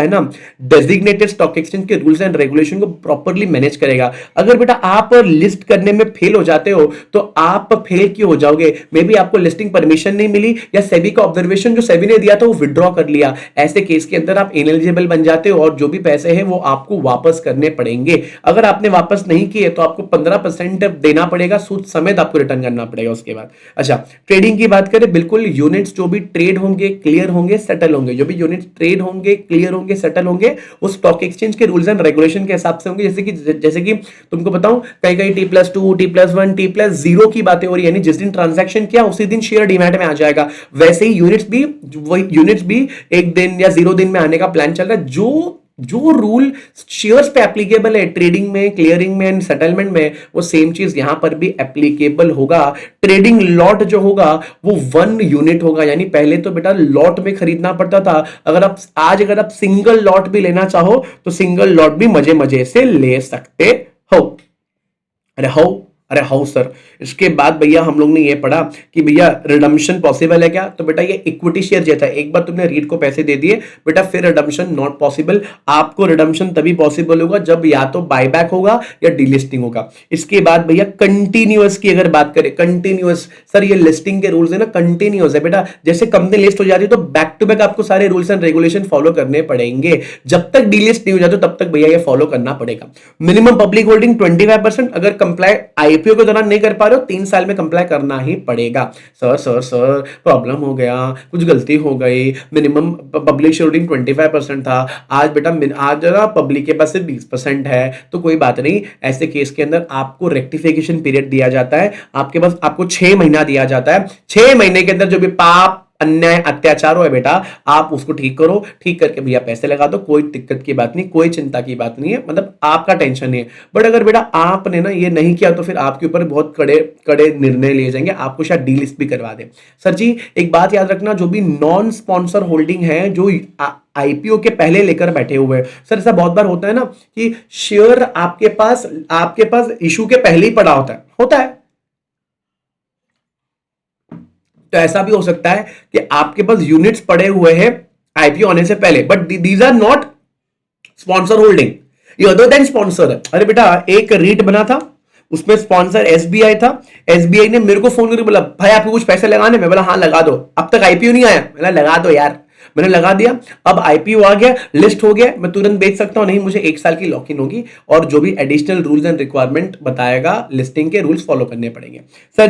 ना, डेजिग्नेटेड स्टॉक एक्सचेंज के रूल्स एंड रेगुलेशन को प्रॉपरली मैनेज करेगा। अगर बेटा आप लिस्ट करने में फेल हो जाते हो तो आप फेल क्यों हो जाओगे, मे बी आपको लिस्टिंग परमिशन नहीं मिली, या सेबी का ऑब्जर्वेशन जो सेबी ने दिया था वो विड्रॉ कर लिया, ऐसे केस के अंदर आप इनएलिजिबल बन जाते हो, और जो भी पैसे हैं वो आपको वापस करने पड़ेंगे। अगर आपने वापस नहीं किए तो आपको 15% देना पड़ेगा, सूद समेत आपको रिटर्न करना पड़ेगा उसके बाद। अच्छा, ट्रेडिंग की बात करें, बिल्कुल यूनिट्स जो भी ट्रेड होंगे, क्लियर होंगे, सेटल होंगे, जो भी यूनिट्स ट्रेड होंगे, क्लियर होंगे, सेटल होंगे, वो स्टॉक एक्सचेंज के रूल्स एंड रेगुलेशन के हिसाब से होंगे। जैसे कि तुमको बताऊं, कहीं T+2, T+1, T+0 की बातें हो रही है, यानी जिस दिन ट्रांजैक्शन किया उसी दिन शेयर डीमैट में आ जाएगा। वैसे ही यूनिट्स भी एक दिन या 0 दिन में आने का प्लान चल रहा है। जो रूल शेयर्स पे एप्लीकेबल है ट्रेडिंग में, क्लियरिंग में एंड सेटलमेंट में, वो सेम चीज यहां पर भी एप्लीकेबल होगा। ट्रेडिंग लॉट जो होगा वो 1 यूनिट होगा, यानी पहले तो बेटा लॉट में खरीदना पड़ता था, अगर आप सिंगल लॉट भी लेना चाहो तो सिंगल लॉट भी मजे मजे से ले सकते हो। अरे हो अरे हाउ सर। इसके बाद भैया हम लोग ने ये पढ़ा कि भैया रिडम्पशन पॉसिबल है क्या, तो बेटा ये इक्विटी शेयर जैसा है, एक बार तुमने रीट को पैसे दे दिए बेटा, फिर रिडम्पशन नॉट पॉसिबल। आपको रिडम्पशन तभी पॉसिबल होगा जब या तो बायबैक होगा या डीलिस्टिंग होगा। इसके बाद भैया कंटिन्यूअस की अगर बात करें, कंटिन्यूअस सर ये लिस्टिंग के रूल्स है ना, कंटिन्यूअस है बेटा। जैसे कंपनी लिस्ट हो जाती है तो बैक टू बैक आपको सारे रूल्स एंड रेगुलेशन फॉलो करने पड़ेंगे। जब तक डीलिस्ट नहीं हो जाते तब तक भैया ये फॉलो करना पड़ेगा। मिनिमम पब्लिक होल्डिंग 25%, अगर कंप्लाई आईपीओ के दौरान नहीं कर पा रहे हो 3 साल में कंप्लाई करना ही पड़ेगा। सर सर सर प्रॉब्लम हो गया, कुछ गलती हो गई, मिनिमम पब्लिक होल्डिंग 25% था, आज बेटा आज जरा पब्लिक के पास से 20% है, तो कोई बात नहीं। ऐसे केस के अंदर आपको रेक्टिफिकेशन पीरियड दिया जाता है, आपके पास आपको 6 महीना दिया जाता है। 6 महीने के अंदर जो भी पाप अन्याय अत्याचार हो है बेटा, आप उसको ठीक करो, ठीक करके भैया पैसे लगा दो, कोई दिक्कत की बात नहीं, कोई चिंता की बात नहीं है, मतलब आपका टेंशन नहीं है। बट अगर बेटा आपने ना ये नहीं किया तो फिर आपके ऊपर बहुत कड़े कड़े निर्णय लिए जाएंगे, आपको शायद डीलिस्ट भी करवा दे। सर जी एक बात याद रखना, जो भी नॉन स्पॉन्सर होल्डिंग है, जो आईपीओ के पहले लेकर बैठे हुए हैं, सर ऐसा बहुत बार होता है ना कि शेयर आपके पास इशू के पहले ही पड़ा होता है। तो ऐसा भी हो सकता है कि आपके पास यूनिट्स पड़े हुए हैं आईपीओ होने से पहले, but these are not sponsor holding, ये अदर देन स्पॉन्सर है। अरे बेटा एक रीट बना था, उसमें स्पॉन्सर एसबीआई था, एसबीआई ने मेरे को फोन करके बोला भाई आपको कुछ पैसे लगाने, मैं बोला हाँ लगा दो, अब तक आईपीओ नहीं आया, मैंने लगा दो यार, मैंने लगा दिया, अब आईपीओ आ गया, लिस्ट हो गया, मैं तुरंत बेच सकता हूं, नहीं मुझे 1 साल की लॉक इन होगी और जो भी एडिशनल रूल्स एंड रिक्वायरमेंट बताएगा लिस्टिंग के रूल्स फॉलो करने पड़ेंगे। सर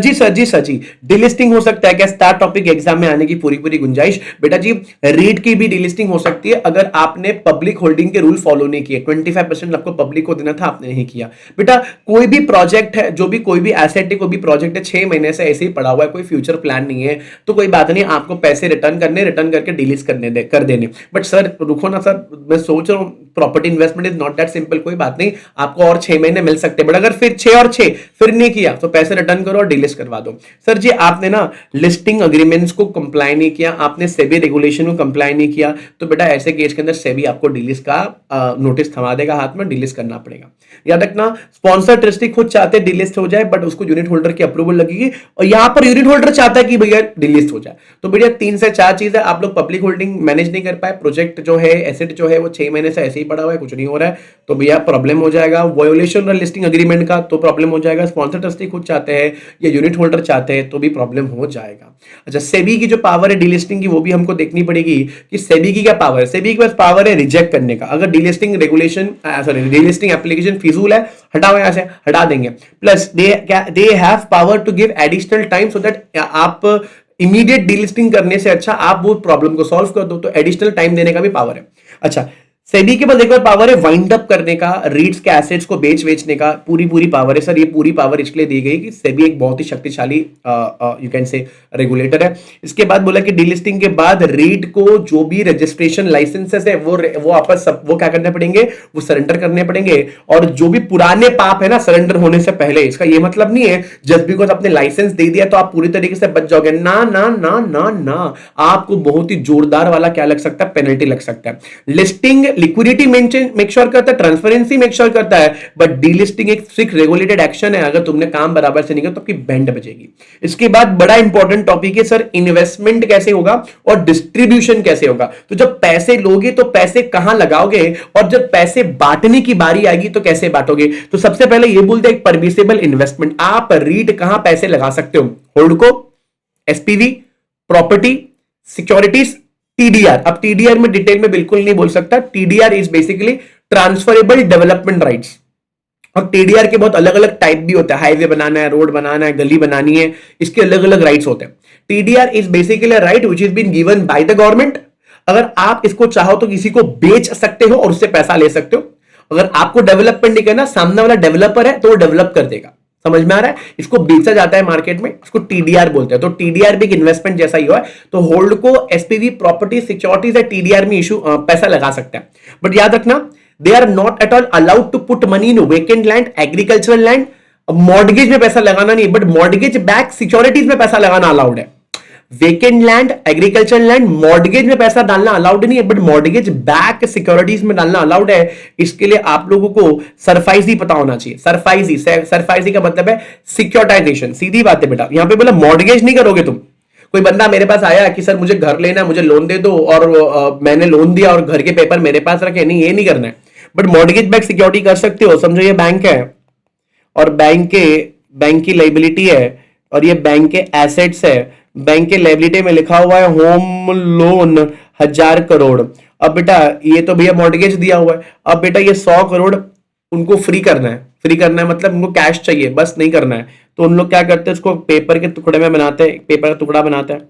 जी डिलिस्टिंग हो सकता है क्या, स्टार टॉपिक एग्जाम में आने की पूरी गुंजाइश। बेटा जी रीट की भी डिलिस्टिंग हो सकती है अगर आपने पब्लिक होल्डिंग के रूल फॉलो नहीं किए, 25% आपको पब्लिक को देना था, आपने नहीं किया। बेटा कोई भी प्रोजेक्ट है, जो भी कोई भी एसेट है, कोई भी प्रोजेक्ट है, 6 महीने से ऐसे ही पड़ा हुआ है, कोई फ्यूचर प्लान नहीं है, तो कोई बात नहीं, आपको पैसे रिटर्न करके डिलीट कर देने। बट सर रुको ना सर, मैं सोच रहा हूं property investment is not that simple, कोई बात नहीं, आपको और 6 महीने मिल सकते हैं, बट अगर फिर 6 और 6 फिर नहीं किया तो पैसे रिटर्न करो और डिलीट करवा दो। सर जी आपने ना लिस्टिंग अग्रीमेंट्स को कंप्लाई नहीं किया, आपने सेबी रेगुलेशन को कंप्लाई नहीं किया, तो बेटा ऐसे केस के अंदर सेबी आपको डिलीट का नोटिस थमा देगा हाथ में, डिलीट करना पड़ेगा। याद रखना स्पॉन्सर ट्रस्टी खुद चाहते हैं डिलीट हो जाए, बट उसको यूनिट होल्डर की अप्रूवल लगेगी, और यहां पर यूनिट होल्डर चाहता है कि भैया डिलीट हो जाए। तो भैया 3 से 4 चीजें, आप लोग पब्लिक होल्डिंग मैनेज नहीं कर पाए, प्रोजेक्ट जो है एसेट जो है वो 6 महीने से ऐसे ही पड़ा हुआ है, कुछ नहीं हो रहा है, तो भैया प्रॉब्लम हो जाएगा। वायोलेशन और लिस्टिंग अग्रीमेंट का तो प्रॉब्लम हो जाएगा, स्पॉन्सर ट्रस्टी खुद चाहते हैं या यूनिट होल्डर चाहते हैं तो भी प्रॉब्लम हो जाएगा। अच्छा सेबी की जो पावर है डीलिस्टिंग की वो भी हमको देखनी पड़ेगी कि सेबी की क्या पावर है। सेबी के पास पावर है रिजेक्ट करने का, अगर delisting regulation sorry delisting application फिजूल है, हटाओ यहां से, हटा देंगे। Plus they have power to give additional time so that आप इमीडिएट डीलिस्टिंग करने से अच्छा आप वो प्रॉब्लम को सॉल्व कर दो, तो एडिशनल टाइम देने का भी पावर है। अच्छा सेबी के पास एक और पावर है वाइंड अप करने का, रीट्स के एसेट्स को बेचने का पूरी पावर है। सर ये पूरी पावर इसलिए दी गई कि सेबी एक बहुत ही शक्तिशाली यू कैन से रेगुलेटर है। इसके बाद बोला कि डीलिस्टिंग के बाद रीट को जो भी रजिस्ट्रेशन लाइसेंसेस है वो आपस वो क्या करने पड़ेंगे, वो सरेंडर करने पड़ेंगे, और जो भी पुराने पाप है ना सरेंडर होने से पहले, इसका ये मतलब नहीं है जस्ट बिकॉज आपने लाइसेंस दे दिया तो आप पूरी तरीके से बच जाओगे, ना ना ना ना ना, आपको बहुत ही जोरदार वाला क्या लग सकता है, पेनल्टी लग सकता है। लिस्टिंग लिक्विडिटी मेक श्योर करता है, ट्रांसपेरेंसी मेक श्योर करता है, बट डीलिस्टिंग एक स्ट्रिक्ट रेगुलेटेड एक्शन है, अगर तुमने काम बराबर से नहीं किया तो आपकी बैंड बचेगी। इसके बाद बड़ा इंपॉर्टेंट टॉपिक है सर इन्वेस्टमेंट कैसे होगा और डिस्ट्रीब्यूशन कैसे होगा। तो जब पैसे लोगे तो पैसे कहां लगाओगे, और जब पैसे बांटने की बारी आएगी तो कैसे बांटोगे। तो सबसे पहले ये बोलते हैं एक परमिसेबल इन्वेस्टमेंट, आप रीट कहां पैसे लगा सकते हो, HoldCo, SPV, property, securities, TDR. अब टीडीआर में डिटेल में बिल्कुल नहीं बोल सकता, TDR is basically transferable development rights, और टीडीआर के बहुत अलग अलग टाइप भी होता है, हाईवे बनाना है, रोड बनाना है, गली बनानी है, इसके अलग अलग राइट्स होते हैं। TDR is basically right which is been given by the government, अगर आप इसको चाहो तो किसी को बेच सकते हो और उससे पैसा ले सकते हो, अगर आपको डेवलपमेंट नहीं करना, सामने वाला डेवलपर है तो वो डेवलप कर देगा, समझ में आ रहा है। इसको बेचा जाता है मार्केट में, इसको टीडीआर बोलते हैं, तो टीडीआर भी एक इन्वेस्टमेंट जैसा ही हुआ है। तो holdco SPV, property, securities या टीडीआर में इशू पैसा लगा सकता है, बट याद रखना they are not at all allowed to put money in vacant land, agricultural land. Mortgage में पैसा लगाना नहीं, बट मॉर्गेज बैक सिक्योरिटीज में पैसा लगाना अलाउड है। Vacant land, agriculture land, mortgage में पैसा डालना अलाउड नहीं है, बट मॉर्गेज बैक सिक्योरिटीज में डालना अलाउड है। इसके लिए आप लोगों को सरफाइजी पता होना चाहिए। सरफाइजी का मतलब है सिक्योरिटाइजेशन, सीधी बात है बेटा। यहां पे बोला मॉर्गेज नहीं करोगे तुम। कोई बंदा मेरे पास आया कि सर मुझे घर लेना है, मुझे लोन दे दो, और मैंने लोन दिया और घर के पेपर मेरे पास रखे, नहीं ये नहीं करना है। बट मॉर्गेज बैक सिक्योरिटी कर सकते हो। समझो ये बैंक है और बैंक की लाइबिलिटी है और ये बैंक के एसेट्स है। बैंक के लाइबिलिटी में लिखा हुआ है होम लोन 1000 करोड़। अब बेटा ये तो भैया मॉर्गेज दिया हुआ है। अब बेटा ये 100 करोड़ उनको फ्री करना है। फ्री करना है मतलब उनको कैश चाहिए, बस नहीं करना है। तो उन लोग क्या करते हैं, उसको पेपर के टुकड़े में बनाते हैं, पेपर का टुकड़ा बनाते हैं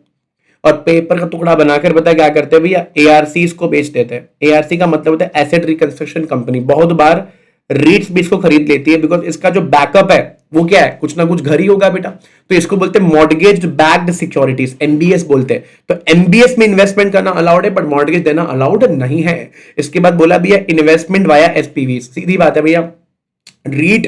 और पेपर का टुकड़ा बनाकर पता है क्या करते हैं भैया, एआरसी को बेच देते हैं। एआरसी का मतलब होता है एसेट रिकंस्ट्रक्शन कंपनी। बहुत बार रीट्स भी इसको खरीद लेती है, बिकॉज इसका जो बैकअप है वो क्या है, कुछ ना कुछ घर ही होगा बेटा। तो इसको बोलते हैं मॉर्गेज बैक्ड सिक्योरिटीज, एमबीएस बोलते हैं। तो एमबीएस में इन्वेस्टमेंट करना अलाउड है, बट मॉर्गेज देना अलाउड नहीं है। इसके बाद बोला भैया इन्वेस्टमेंट वाया एसपीवी। सीधी बात है भैया, रीट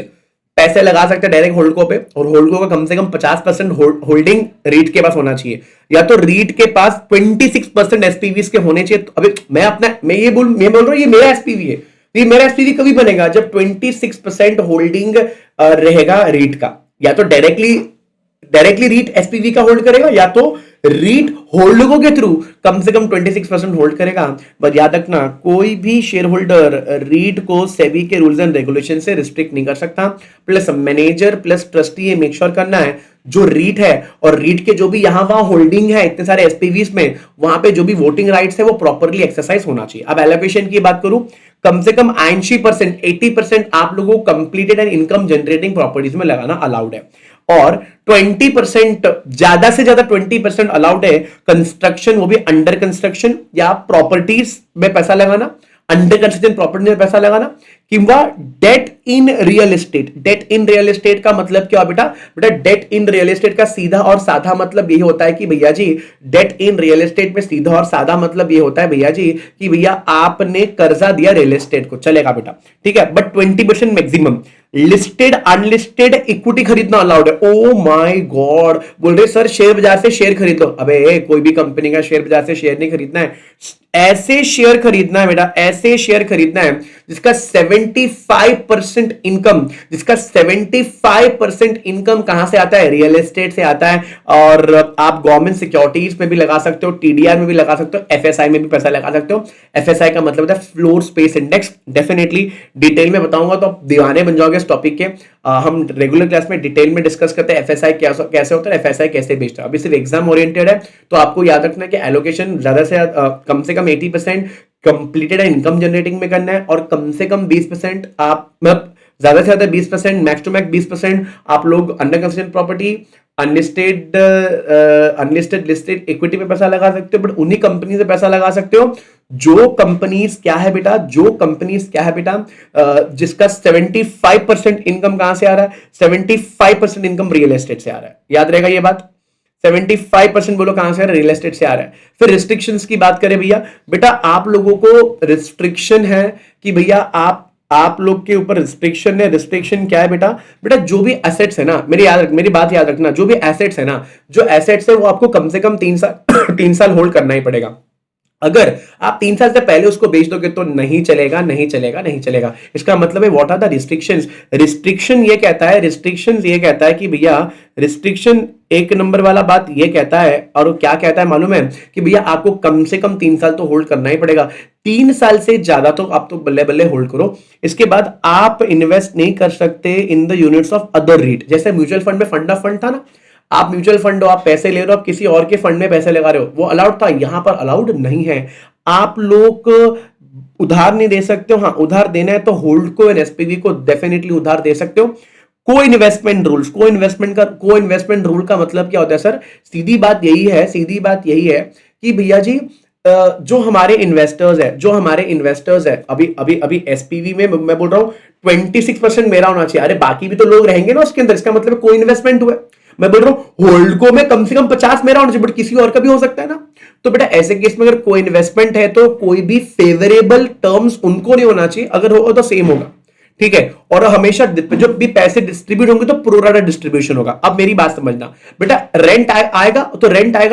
पैसे लगा सकते हैं डायरेक्ट होल्डको पे, और होल्डको का कम से कम 50% होल्डिंग रीट के पास होना चाहिए, या तो रीट के पास 26% एसपीवी के होने चाहिए। तो अभी मैं बोल रहा हूं ये मेरा एसपीवी है। तो ये मेरा एसपीवी कभी बनेगा जब 26% होल्डिंग रहेगा रीट का। या तो डायरेक्टली रीट एसपीवी का होल्ड करेगा, या तो रीट होल्डको के थ्रू कम से कम 26% होल्ड करेगा। बस याद रखना, कोई भी शेयर होल्डर रीट को सेबी के रूल्स एंड रेगुलेशन से रिस्ट्रिक्ट नहीं कर सकता। प्लस मैनेजर प्लस ट्रस्टी ये मेक श्योर करना है जो रीट है और रीट के जो भी यहां वहां होल्डिंग है इतने सारे एसपीवीज में, वहां पे जो भी वोटिंग राइट्स है वो प्रॉपरली एक्सरसाइज होना चाहिए। अब एलोकेशन की बात करूं, कम से कम 80% आप लोगों को completed and income generating properties में लगाना अलाउड है, और 20% ज्यादा से ज्यादा 20% अलाउड है कंस्ट्रक्शन, वो भी अंडर कंस्ट्रक्शन या प्रॉपर्टीज में पैसा लगाना, अंडर कंस्ट्रक्शन प्रॉपर्टी में पैसा लगाना, किंवा debt in real estate. Debt in real estate का मतलब क्या बेटा, डेट इन रियल एस्टेट का सीधा और साधा मतलब यही होता है कि भैया जी, डेट इन रियल एस्टेट में सीधा और साधा मतलब ये होता है भैया जी कि भैया आपने कर्जा दिया रियल एस्टेट को, चलेगा बेटा, ठीक है। But 20% maximum. Listed unlisted equity खरीदना अलाउड है। ओ माय गॉड, बोल रहे सर शेयर बाजार से शेयर खरीद लो। अबे कोई भी कंपनी का शेयर बाजार से शेयर नहीं खरीदना है, ऐसे शेयर खरीदना है बेटा, ऐसे शेयर खरीदना है जिसका 75% इनकम, जिसका 75% इनकम कहां से आता है, रियल एस्टेट से आता है। और आप गवर्नमेंट सिक्योरिटीज में भी लगा सकते हो, टीडीआर में भी लगा सकते हो, एफएसआई में भी पैसा लगा सकते हो। एफएसआई का मतलब होता है floor space index. Definitely detail में बताऊंगा तो आप दीवाने बन जाओगे इस टॉपिक के। हम रेगुलर क्लास में डिटेल में डिस्कस करते हैं एफएसआई कैसे होता है, एफएसआई कैसे बेचता है। अभी सिर्फ एग्जाम ओरिएंटेड है, तो आपको याद रखना है कि एलोकेशन ज्यादा से कम से कम 80% कंप्लीटेड इनकम जनरेटिंग में करना है, और कम से कम 20% आप मतलब ज्यादा से ज्यादा 20%, मैक्स टू मैक्स 20% आप लोग under construction property, unlisted listed equity पे पैसा लगा सकते हो। बट उन्हीं कंपनी से पैसा लगा सकते हो जो कंपनीज क्या है बेटा, जिसका 75% इनकम कहां से आ रहा है, 75% इनकम रियल एस्टेट से आ रहा है। याद रहेगा ये बात, 75% बोलो कहां से आ रहा है, रियल एस्टेट से आ रहा है। फिर रिस्ट्रिक्शंस की बात करें भैया, बेटा आप लोगों को रिस्ट्रिक्शन है कि भैया आप लोग के ऊपर रिस्ट्रिक्शन है। रिस्ट्रिक्शन क्या है बेटा जो भी एसेट्स है ना, मेरी बात याद रखना, जो भी एसेट्स है ना, जो एसेट्स है वो आपको कम से कम 3 साल होल्ड करना ही पड़ेगा। अगर आप 3 साल से पहले उसको बेच दोगे तो नहीं चलेगा। इसका मतलब है what are the restrictions. Restriction ये कहता है कि भैया रिस्ट्रिक्शन एक नंबर वाला बात ये कहता है, और वो क्या कहता है मालूम है, कि भैया आपको कम से कम 3 साल तो होल्ड करना ही पड़ेगा। 3 साल से ज्यादा तो आप तो बल्ले बल्ले होल्ड करो। इसके बाद आप इन्वेस्ट नहीं कर सकते in the units of other REIT. जैसे म्यूचुअल फंड में फंड ऑफ फंड था ना, आप म्यूचुअल फंड हो, आप पैसे ले रहे हो, आप किसी और के फंड में पैसे लगा रहे हो, वो अलाउड था, यहां पर अलाउड नहीं है। आप लोग उधार नहीं दे सकते हो। हाँ, उधार देना है तो होल्ड को एंड एसपीवी को डेफिनेटली उधार दे सकते हो। को इन्वेस्टमेंट रूल का मतलब क्या होता है सर, सीधी बात यही है कि भैया जी जो हमारे इन्वेस्टर्स है, अभी एसपीवी में मैं बोल रहा हूं 26% मेरा होना चाहिए। अरे बाकी भी तो लोग रहेंगे ना उसके अंदर, इसका मतलब को इन्वेस्टमेंट हुआ। मैं बोल रहा हूं होल्ड को में कम से कम 50 मेरा होना चाहिए, बट किसी और का भी हो सकता है ना। तो बेटा ऐसे केस में अगर कोई इन्वेस्टमेंट है तो कोई भी फेवरेबल टर्म्स उनको नहीं होना चाहिए, अगर होगा तो सेम होगा। ठीक है, और हमेशा जब भी पैसे डिस्ट्रीब्यूट होंगे तो प्रोराटा डिस्ट्रीब्यूशन होगा। अब मेरी बात समझना बेटा, रेंट आएगा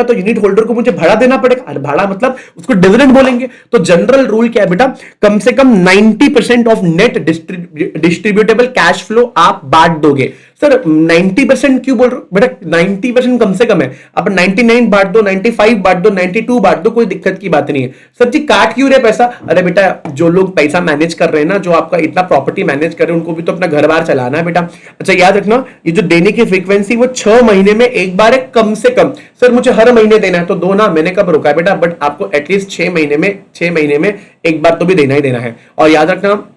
तो यूनिट होल्डर को मुझे भाड़ा देना पड़ेगा। अरे भाड़ा मतलब उसको डिविडेंड बोलेंगे। तो जनरल रूल क्या है बेटा, कम से कम 90% of net distributable cash flow आप बांट दोगे। सर 90% क्यों बोल रहे हो बेटा? 90% कम से कम है, आप 99 बांट दो, 95 बांट दो, 92 बांट दो, कोई दिक्कत की बात नहीं है। सर जी काट क्यों रहे पैसा? अरे बेटा जो लोग पैसा मैनेज कर रहे हैं ना, जो आपका इतना प्रॉपर्टी मैनेज कर रहे हैं, उनको भी तो अपना घर बार चलाना है बेटा। अच्छा याद रखना, ये जो देने की फ्रीक्वेंसी वो 6 महीने में एक बार है कम से कम। सर मुझे हर महीने देना है तो दो ना, मैंने कब रोका है बेटा? बट आपको एटलीस्ट 6 महीने में एक बार तो भी देना ही देना है। और याद रखना,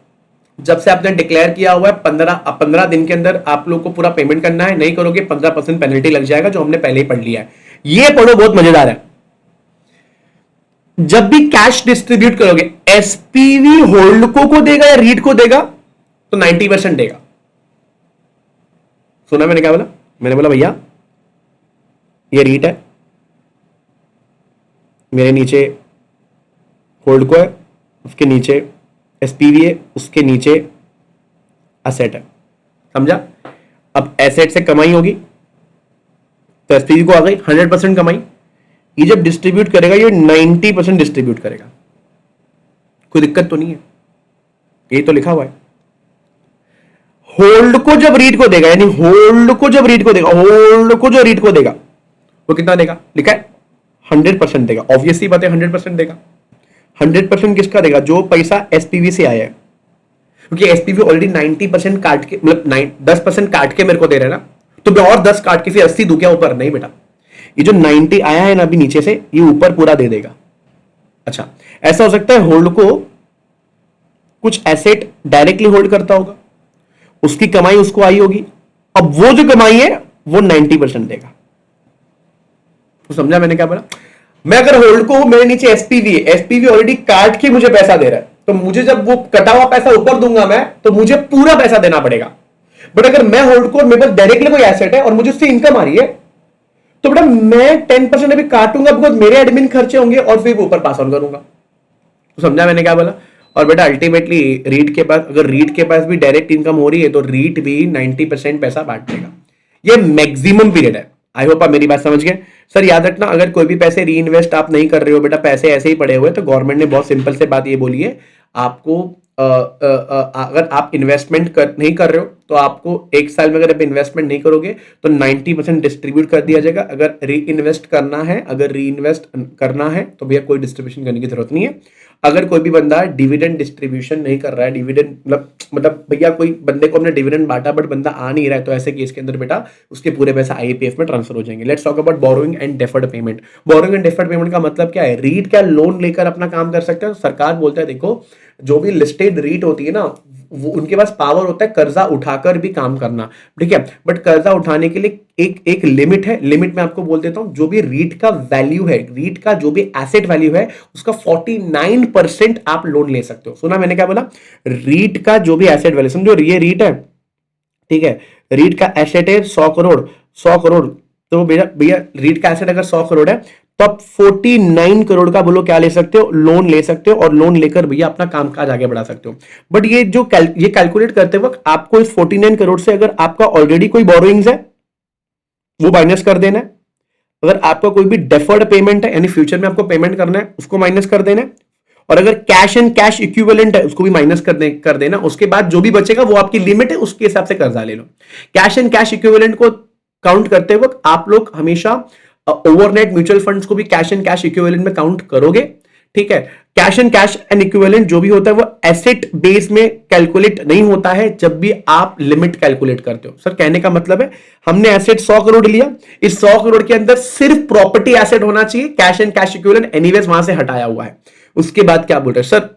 जब से आपने डिक्लेयर किया हुआ है 15 दिन के अंदर आप लोग को पूरा पेमेंट करना है, नहीं करोगे 15% पेनल्टी लग जाएगा, जो हमने पहले ही पढ़ लिया है। ये पढ़ो, बहुत मजेदार है। जब भी कैश डिस्ट्रीब्यूट करोगे, एसपीवी होल्डको को देगा या रीट को देगा? तो 90% देगा। सुना मैंने क्या बोला? मैंने बोला भैया ये रीट है, मेरे नीचे होल्डको है, उसके नीचे एसपीवी है, उसके नीचे एसेट है। समझा? अब एसेट से कमाई होगी तो एसपीवी को आ गई 100% कमाई। ये जब डिस्ट्रीब्यूट करेगा ये 90% डिस्ट्रीब्यूट करेगा। कोई दिक्कत तो नहीं है, ये तो लिखा हुआ है। होल्ड को जब रीड को देगा, यानी होल्ड को जब रीड को देगा, होल्ड को जो रीड को देगा वो कितना देगा? लिखा है 100% देगा। ऑब्वियसली बात है 100% देगा। 100% किसका देगा? जो पैसा एसपीवी से आया है, क्योंकि एसपीवी ऑलरेडी 90% काट के, मतलब 10% काट के मेरे को दे रहे हैं ना, तो मैं और 10 काट के फिर 80 दूं क्या ऊपर? नहीं बेटा, ये जो 90 आया है ना अभी नीचे से, ये ऊपर पूरा दे देगा। अच्छा, ऐसा हो सकता है होल्ड को कुछ एसेट डायरेक्टली होल्ड करता होगा, उसकी कमाई उसको आई होगी, अब वो जो कमाई है वो 90% देगा। तो समझा मैंने क्या बोला? मैं अगर होल्ड को, मेरे नीचे एसपीवी ऑलरेडी काट के मुझे पैसा दे रहा है, तो मुझे जब वो कटा हुआ पैसा ऊपर दूंगा मैं, तो मुझे पूरा पैसा देना पड़ेगा। बट अगर मैं होल्ड को, मेरे पास डायरेक्टली कोई एसेट है और मुझे उससे इनकम आ रही है, तो बेटा मैं 10% अभी काटूंगा, बिकॉज मेरे एडमिन खर्चे होंगे और फिर ऊपर पास ऑन करूंगा। तो समझा मैंने क्या बोला? और बेटा अल्टीमेटली रीट के पास, अगर रीट के पास भी डायरेक्ट इनकम हो रही है तो रीट भी 90% पैसा बांट देगा। ये मैक्सिमम पीरियड है। आई होप आप मेरी बात समझ गए। सर याद रखना, अगर कोई भी पैसे री इन्वेस्ट आप नहीं कर रहे हो बेटा, पैसे ऐसे ही पड़े हुए, तो गवर्नमेंट ने बहुत सिंपल से बात ये बोली है, आपको अगर आप इन्वेस्टमेंट नहीं कर रहे हो तो आपको 1 साल में, अगर आप इन्वेस्टमेंट नहीं करोगे तो 90% डिस्ट्रीब्यूट कर दिया जाएगा। अगर री इन्वेस्ट करना है तो भैया कोई डिस्ट्रीब्यूशन करने की जरूरत नहीं है। अगर कोई भी बंदा डिविडेंड डिस्ट्रीब्यूशन नहीं कर रहा है, डिविडेंड मतलब भैया कोई बंदे को हमने डिविडेंड बांटा बट बंदा आ नहीं रहा है, तो ऐसे केस के अंदर बेटा उसके पूरे पैसा आईपीएफ में ट्रांसफर हो जाएंगे। Let's talk about borrowing and deferred payment. Borrowing and deferred payment का मतलब क्या है? रीट क्या लोन लेकर अपना काम कर सकते हैं? सरकार बोलता है देखो, जो भी लिस्टेड रीट होती है ना, वो उनके पास पावर होता है कर्जा उठाकर भी काम करना, ठीक है। बट कर्जा उठाने के लिए एक लिमिट है। लिमिट में आपको बोल देता हूं, जो भी रीट का वैल्यू है, रीट का जो भी एसेट वैल्यू है, उसका 49% आप लोन ले सकते हो। सुना मैंने क्या बोला? रीट का जो भी एसेट वैल्यू, समझो ये रीट है, ठीक है, रीट का एसेट है 100 करोड़, तो भैया रीट का एसेट अगर 100 करोड़ है तो आप 49 करोड़ का बोलो क्या ले सकते हो? लोन ले सकते हो, और लोन लेकर भैया अपना कामकाज आगे बढ़ा सकते हो। बट ये जो ये कैलकुलेट करते वक्त आपको इस 49 करोड़ से, अगर आपका ऑलरेडी कोई बोरोइंग्स है वो माइनस कर देना है, अगर आपका कोई भी डेफर्ड पेमेंट है यानी फ्यूचर में आपको पेमेंट करना है उसको माइनस कर देना है, और अगर कैश एंड कैश इक्विवेलेंट है उसको भी माइनस कर देना। उसके बाद जो भी बचेगा वो आपकी लिमिट है, उसके हिसाब से कर्जा ले लो। कैश एंड कैश इक्विवेलेंट को काउंट करते वक्त आप लोग हमेशा ओवरनाइट म्यूचुअल फंड्स को भी कैश एंड कैश इक्विवेलेंट में काउंट करोगे, ठीक है। कैश एंड इक्विवेलेंट जो भी होता है वो एसेट बेस में कैलकुलेट नहीं होता है जब भी आप लिमिट कैलकुलेट करते हो। सर कहने का मतलब है, हमने एसेट 100 करोड़ लिया, इस 100 करोड़ के अंदर सिर्फ प्रॉपर्टी एसेट होना चाहिए, cash and cash equivalent anyways वहां से हटाया हुआ है। उसके बाद क्या बोल रहे हैं? सर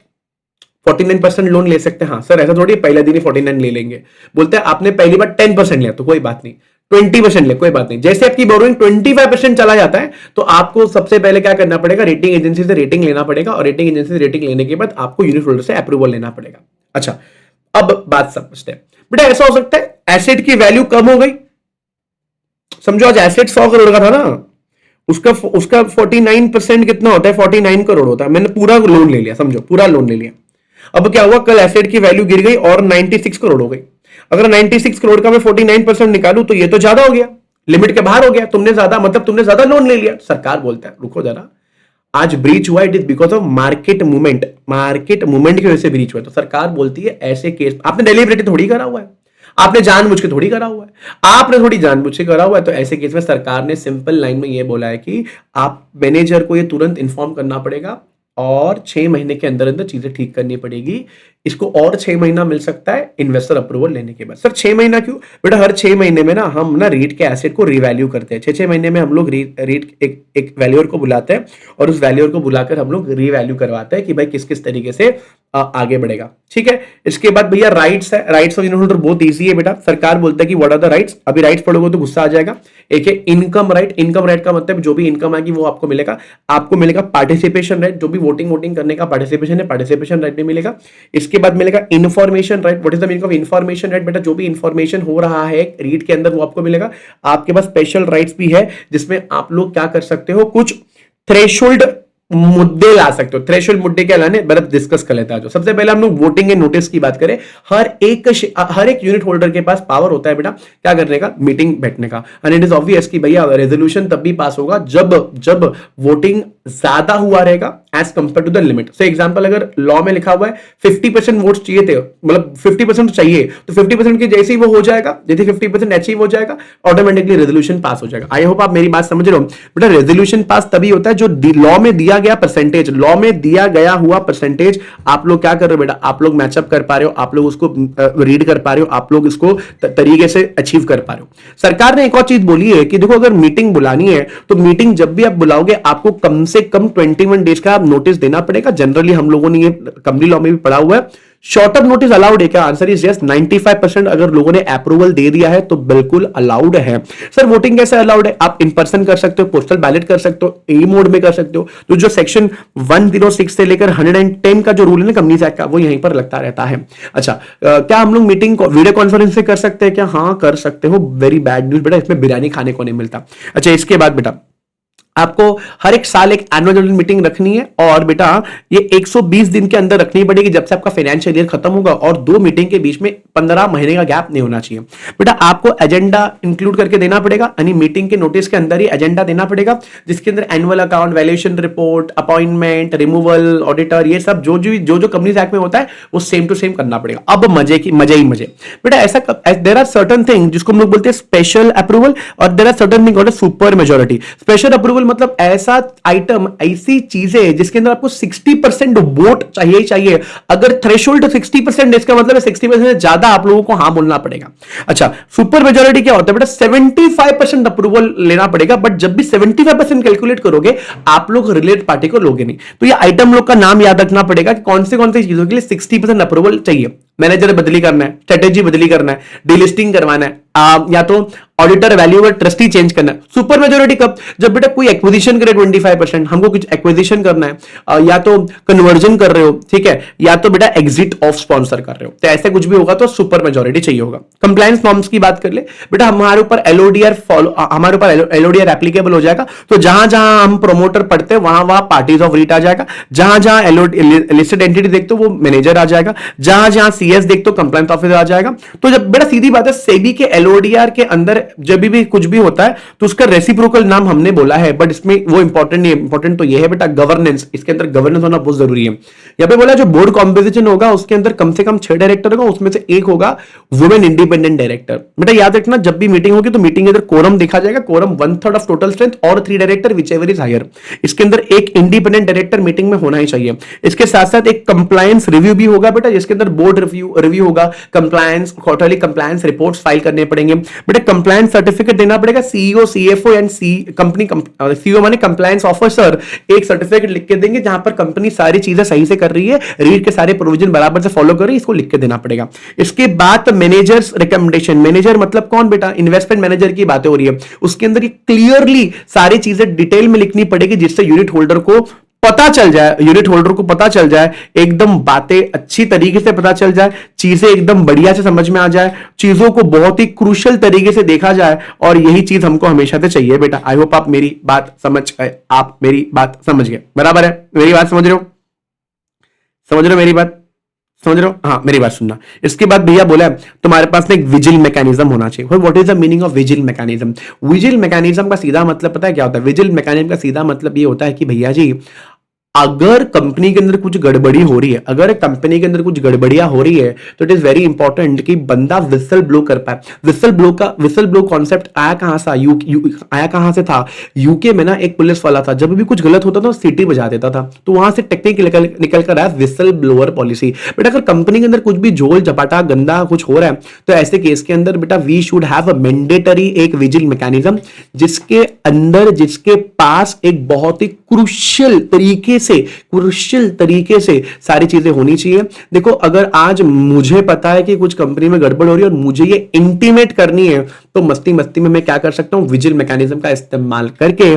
49% लोन ले सकते हैं। हाँ सर, ऐसा थोड़ी पहले दिन ही 49 ले लेंगे। बोलते हैं आपने पहली बार 10% लिया तो कोई बात नहीं, 20% ले कोई बात नहीं। जैसे आपकी बोरोइंग 25% चला जाता है तो आपको सबसे पहले क्या करना पड़ेगा? रेटिंग एजेंसी से रेटिंग लेना पड़ेगा, और रेटिंग एजेंसी से रेटिंग लेने के बाद आपको यूनिट होल्डर से अप्रूवल लेना पड़ेगा। अच्छा, अब बात समझते हैं बेटा। ऐसा हो सकता है एसेट की वैल्यू कम हो गई, समझो आज एसेट 100 करोड़ का था ना, उसका 49% कितना होता है? 49 करोड़ होता है। मैंने पूरा लोन ले लिया, समझो पूरा लोन ले लिया। अब क्या हुआ, कल एसेट की वैल्यू गिर गई और 96 करोड़ हो गई। अगर 96 करोड़ का मैं 49% निकालू तो ये तो ज्यादा हो गया, लिमिट के बाहर हो गया, तुमने ज्यादा मतलब तुमने ज्यादा लोन ले लिया। सरकार बोलता है रुको जरा, आज ब्रीच हुआ, it is because of market movement, market movement की वजह से ब्रीच हुआ। तो सरकार बोलती है ऐसे केस आपने डेलिबरेटली थोड़ी करा हुआ है, आपने जानबूझ के थोड़ी करा हुआ है, आपने थोड़ी जानबूझ के करा हुआ है। तो ऐसे केस में सरकार ने सिंपल लाइन में ये बोला है कि आप मैनेजर को ये तुरंत इन्फॉर्म करना पड़ेगा और 6 महीने के अंदर अंदर चीजें ठीक करनी पड़ेगी। इसको और 6 महीना मिल सकता है इन्वेस्टर अप्रूवल लेने के बाद। सर 6 महीना क्यों? बेटा हर 6 महीने में ना हम ना रीट के एसेट को रिवैल्यू करते हैं। 6 महीने में हम लोग रीट एक वैल्यूअर को बुलाते हैं और उस वैल्यूअर को बुलाकर हम लोग रिवैल्यू करवाते हैं कि भाई किस किस तरीके से आगे बढ़ेगा। ठीक है, इसके बाद भैया राइट्स है, राइट्स ऑफ यूनिट होल्डर बहुत इजी है बेटा। सरकार बोलता है कि व्हाट आर द राइट्स, अभी राइट्स पढ़ोगे तो गुस्सा आ जाएगा। एक है इनकम राइट, इनकम राइट का मतलब जो भी इनकम आएगी वो आपको मिलेगा। आपको मिलेगा पार्टिसिपेशन राइट, जो भी वोटिंग करने का पार्टिसिपेशन है, पार्टिसिपेशन राइट भी मिलेगा। इसके बाद मिलेगा information right. What is the meaning of information right? बेटा जो भी इन्फॉर्मेशन हो रहा है रीट के अंदर वो आपको मिलेगा। आपके पास स्पेशल राइट्स भी है जिसमें आप लोग क्या कर सकते हो, कुछ थ्रेशोल्ड मुद्दे ला सकते हो। थ्रेशोल्ड मुद्दे क्या लाने, बराबर डिस्कस कर लेता है। जो सबसे पहले हम लोग वोटिंग एंड नोटिस की बात करें, हर एक यूनिट होल्डर के पास पावर होता है बेटा क्या करने का, मीटिंग बैठने का। एंड इट इज ऑब्वियस कि भैया रेजोल्यूशन तब भी पास होगा जब वोटिंग ज्यादा हुआ रहेगा as compared to the limit. So example अगर लॉ में लिखा हुआ है 50% वोट्स चाहिए थे, मतलब 50% चाहिए, तो 50% के जैसे ही वो हो जाएगा, जैसे 50% अचीव हो जाएगा, ऑटोमेटिकली रेजोल्यूशन पास हो जाएगा। आई होप आप मेरी बात समझ रहे हो बेटा। रेजोल्यूशन पास तभी होता है जो लॉ में दिया गया परसेंटेज, लॉ में दिया गया हुआ परसेंटेज आप लोग क्या कर रहे हो बेटा, आप लोग मैचअप कर पा रहे हो, आप लोग उसको रीड कर पा रहे हो, आप लोग इसको तरीके से अचीव कर पा रहे हो। सरकार ने एक और चीज बोली है कि देखो अगर मीटिंग बुलानी है तो मीटिंग जब भी आप बुलाओगे आपको कम से कम 21 डेज का नोटिस देना पड़ेगा। जनरली हम लोगों ने ये कंपनी लॉ में भी पढ़ा हुआ है। शॉर्ट टर्म नोटिस अलाउड है क्या? Answer is yes. 95% अगर लोगों ने अप्रूवल दे दिया है तो बिल्कुल अलाउड है। सर वोटिंग कैसे अलाउड है? आप इन पर्सन कर सकते हो, पोस्टल बैलेट कर सकते हो, ई मोड में कर सकते हो। तो जो सेक्शन 106 से लेकर 110 का जो रूल है ना कंपनीज एक्ट का, वो यहीं पर लगता रहता है। अच्छा क्या हम लोग मीटिंग वीडियो कॉन्फ्रेंस से कर सकते हैं क्या? हाँ कर सकते हो। वेरी बैड न्यूज बेटा, इसमें बिरयानी खाने को नहीं मिलता। अच्छा इसके बाद बेटा आपको हर एक साल एक एनुअल जनरल मीटिंग रखनी है और बेटा ये 120 दिन के अंदर रखनी पड़ेगी जब से आपका फाइनेंशियल ईयर खत्म होगा, और 2 मीटिंग के बीच में 15 महीने का गैप नहीं होना चाहिए। बेटा आपको एजेंडा इंक्लूड करके देना पड़ेगा, यानी मीटिंग के नोटिस के अंदर ही एजेंडा देना पड़ेगा जिसके अंदर annual account, valuation report, appointment, removal, auditor, ये सब जो कंपनीज एक्ट में होता है वो सेम टू सेम करना पड़ेगा। अब मजे ही बेटा ऐसा देयर आर सर्टन थिंग जिसको हम लोग बोलते हैं स्पेशल अप्रूवल और there are certain thing called super majority. Special approval मतलब ऐसा आइटम, ऐसी चीजें जिसके अंदर आपको 60% वोट चाहिए। अगर थ्रेशोल्ड 60% इसका मतलब है 60% से ज्यादा आप लोगों को हां बोलना पड़ेगा। अच्छा सुपर मेजॉरिटी क्या होता है बेटा? 75% अप्रूवल लेना पड़ेगा, बट जब भी 75% कैलकुलेट करोगे आप लोग रिलेटेड पार्टी को लोगे नहीं। तो ये आइटम लोग का नाम याद रखना पड़ेगा कि कौन सी चीजों के लिए 60% अप्रूवल चाहिए। मैनेजर बदली करना है, स्ट्रेटेजी बदली करना है, डिलिस्टिंग करवाना है, या तो ऑडिटर, वैल्यूअर, ट्रस्टी चेंज करना है। सुपर मेजॉरिटी कब? जब बेटा कोई एक्विजिशन करे 25%, हमको कुछ एक्विजिशन करना है, या तो कन्वर्जन कर रहे हो, ठीक है, या तो बेटा एग्जिट ऑफ स्पॉन्सर कर रहे हो, तो ऐसे कुछ भी होगा तो सुपर मेजॉरिटी चाहिए होगा। कंप्लायंस नॉर्म्स की बात कर ले बेटा, हमारे ऊपर एलओडीआर एप्लीकेबल हो जाएगा। तो जहां जहां हम प्रोमोटर पढ़ते हैं वहां वहां पार्टीज ऑफ रीट आ जाएगा, जहां जहां लिस्टेड एंटिटी देखते हो वो मैनेजर आ जाएगा, जहां जहां सीएस देखते हो कंप्लायंस ऑफिसर आ जाएगा। तो जब बेटा सीधी बात है सेबी के एलओडीआर के अंदर जब भी कुछ भी होता है तो उसका रेसिप्रोकल नाम हमने बोला है, बट इसमें वो इंपॉर्टेंट नहीं है। इंपॉर्टेंट तो ये है बेटा गवर्नेंस, इसके अंदर गवर्नेंस होना बहुत जरूरी है। यहां पे बोला जो बोर्ड कॉम्पोजिशन होगा उसके अंदर कम से कम 6 डायरेक्टर होगा, उसमें से एक होगा वुमेन इंडिपेंडेंट डायरेक्टर। बेटा याद रखना जब भी मीटिंग होगी तो मीटिंग के अंदर कोरम देखा जाएगा, कोरम 1/3 ऑफ टोटल स्ट्रेंथ और 3 डायरेक्टर विचएवर इज हायर। इसके अंदर एक इंडिपेंडेंट डायरेक्टर मीटिंग में होना ही चाहिए। इसके साथ साथ एक कंप्लायंस रिव्यू भी होगा बेटा, जिसके अंदर बोर्ड रिव्यू होगा, compliance quarterly compliance reports file करने पड़ेंगे बेटा, कंप्लायंस सर्टिफिकेट देना पड़ेगा। CEO, CFO and company CEO माने कंप्लायंस ऑफिसर एक सर्टिफिकेट लिख के देंगे जहां पर कंपनी सारी चीजें सही से कर रही है, रीड के सारे प्रोविजन बराबर से फॉलो कर रही है, इसको लिख के देना पड़ेगा। इसके बाद मैनेजर्स रिकमेंडेशन, मैनेजर मतलब कौन बेटा? इन्वेस्टमेंट मैनेजर की बातें हो रही है, उसके अंदर क्लियरली सारी चीजें डिटेल में लिखनी पड़ेगी जिससे यूनिट होल्डर को पता चल जाए, यूनिट होल्डर को पता चल जाए, एकदम बातें अच्छी तरीके से पता चल जाए, चीजें एकदम बढ़िया से समझ में आ जाए, चीजों को बहुत ही क्रूशियल तरीके से देखा जाए, और यही चीज हमको हमेशा से चाहिए बेटा। आई होप आप मेरी बात समझ गए, आप मेरी बात समझ गए, बराबर है? मेरी बात समझ रहे हो? समझ रहे हो मेरी बात? समझ रहे हो? हाँ, मेरी बात सुनना। इसके बाद भैया बोला तुम्हारे पास ना एक विजिल मैकेनिज्म होना चाहिए। What is the meaning of vigil mechanism? Vigil mechanism का सीधा मतलब पता है क्या होता है? विजिल मैकेनिज्म का सीधा मतलब ये होता है कि भैया जी, अगर कंपनी के अंदर कुछ गड़बड़ी हो रही है, अगर कंपनी के अंदर कुछ गड़बड़ियां हो रही है, तो इट इज वेरी इंपॉर्टेंट कि बंदा विसल ब्लो कर पाए। विसल ब्लो कॉन्सेप्ट आया कहां से? आया कहां से था? यूके में ना एक पुलिस वाला था, जब भी कुछ गलत होता था सीटी बजा देता था, तो वहां से टेक्निक निकल कर आया विसल ब्लोअर पॉलिसी। बेटा अगर कंपनी के अंदर कुछ भी झोल झपाटा गंदा कुछ हो रहा है, तो ऐसे केस के अंदर बेटा we should have a mandatory एक विजिल मैकेनिज्म, जिसके पास एक बहुत ही क्रुशियल तरीके से सारी चीजें होनी चाहिए। देखो अगर आज मुझे पता है कि कुछ कंपनी में गड़बड़ हो रही है और मुझे ये इंटीमेट करनी है, तो मस्ती मस्ती में मैं क्या कर सकता हूं? विजिल मैकेनिज्म का इस्तेमाल करके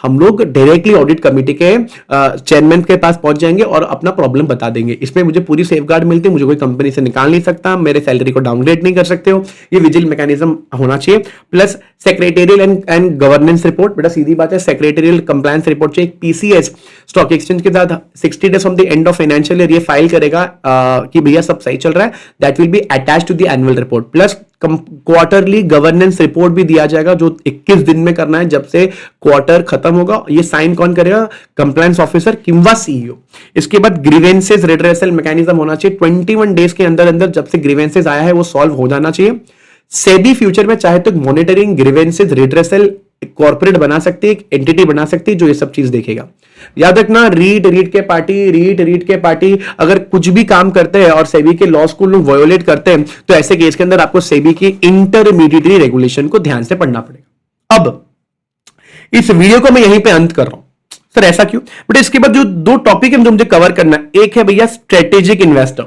हम लोग डायरेक्टली ऑडिट कमेटी के चेयरमैन के पास पहुंच जाएंगे और अपना प्रॉब्लम बता देंगे। इसमें मुझे पूरी सेफगार्ड मिलती है, मुझे कोई कंपनी से निकाल नहीं सकता, मेरे सैलरी को डाउनग्रेड नहीं कर सकते हो। ये विजिल मैकेनिज्म होना चाहिए। Plus secretarial and governance report, बेटा सीधी बात है, सेक्रेटेरियल कंप्लायंस रिपोर्ट चाहिए। पीसीएस स्टॉक एक्सचेंज के साथ 60 days from the end of financial year ये फाइल करेगा कि भैया सब सही चल रहा है। That will be attached to the annual report. Plus quarterly governance report भी दिया जाएगा, जो 21 दिन में करना है जब से क्वार्टर खत्म होगा। ये साइन कौन करेगा? कंप्लायंस ऑफिसर किंवा सीईओ। इसके बाद ग्रीवेंसेस रिड्रेसल मैकेनिज्म होना चाहिए। 21 डेज के अंदर अंदर जब से ग्रीवेंसेस आया है वो सॉल्व हो जाना चाहिए। सेबी फ्यूचर में चाहे तो मॉनिटरिंग ग्रीवेंसेस रिड्रेसल कॉर्पोरेट बना सकती है, एक एंटिटी बना सकती है जो ये सब चीज देखेगा। याद रखना, रीड के पार्टी अगर कुछ भी काम करते हैं और सेबी के लॉ को लोग वायोलेट करते हैं, तो ऐसे केस के अंदर आपको सेबी की इंटरमीडिएटरी रेगुलेशन को ध्यान से पढ़ना पड़ेगा। अब इस वीडियो को मैं यहीं पे अंत कर रहा हूं। सर ऐसा क्यों? बट इसके बाद जो दो टॉपिक है जो मुझे कवर करना है, एक है भैया स्ट्रेटेजिक इन्वेस्टर,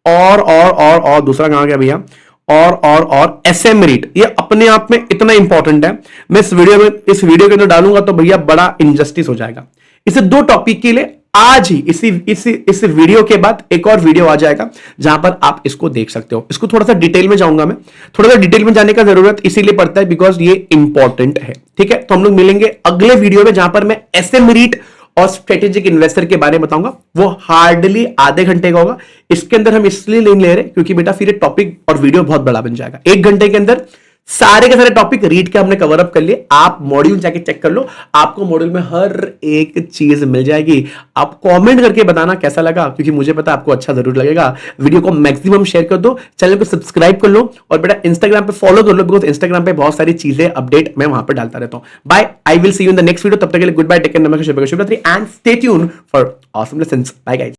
और दूसरा कहां गया भैया? और एसएम रीट। ये अपने आप में इतना इंपॉर्टेंट है, मैं इस वीडियो के अंदर डालूंगा तो भैया बड़ा इंजस्टिस हो जाएगा। इसे दो टॉपिक के लिए आज ही इस वीडियो के बाद एक और वीडियो आ जाएगा जहां पर आप इसको देख सकते हो। इसको थोड़ा सा डिटेल में जाऊंगा मैं, थोड़ा सा डिटेल में जाने का जरूरत इसीलिए पड़ता है बिकॉज ये इंपॉर्टेंट है। ठीक है, तो हम लोग मिलेंगे अगले वीडियो में जहां पर मैं एसएम रीट और स्ट्रेटेजिक इन्वेस्टर के बारे में बताऊंगा। वो हार्डली आधे घंटे का होगा। इसके अंदर हम इसलिए नहीं ले रहे क्योंकि बेटा फिर ये टॉपिक और वीडियो बहुत बड़ा बन जाएगा। 1 घंटे के अंदर सारे के सारे टॉपिक रीड के हमने कवर अप कर लिए। आप मॉड्यूल जाके चेक कर लो, आपको मॉड्यूल में हर एक चीज मिल जाएगी। आप कमेंट करके बताना कैसा लगा, क्योंकि मुझे पता आपको अच्छा जरूर लगेगा। वीडियो को मैक्सिमम शेयर कर दो, चैनल को सब्सक्राइब कर लो और बेटा इंस्टाग्राम पे फॉलो कर लो, बिकॉज इंस्टाग्राम पे बहुत सारी चीजें अपडेट मैं वहां पे डालता रहता हूं। Bye, I will see you in the next video. तब तक के लिए गुड बाय, टेक केयर, नमस्कार, शुभ रात्रि and stay tuned for awesome lessons. Bye guys.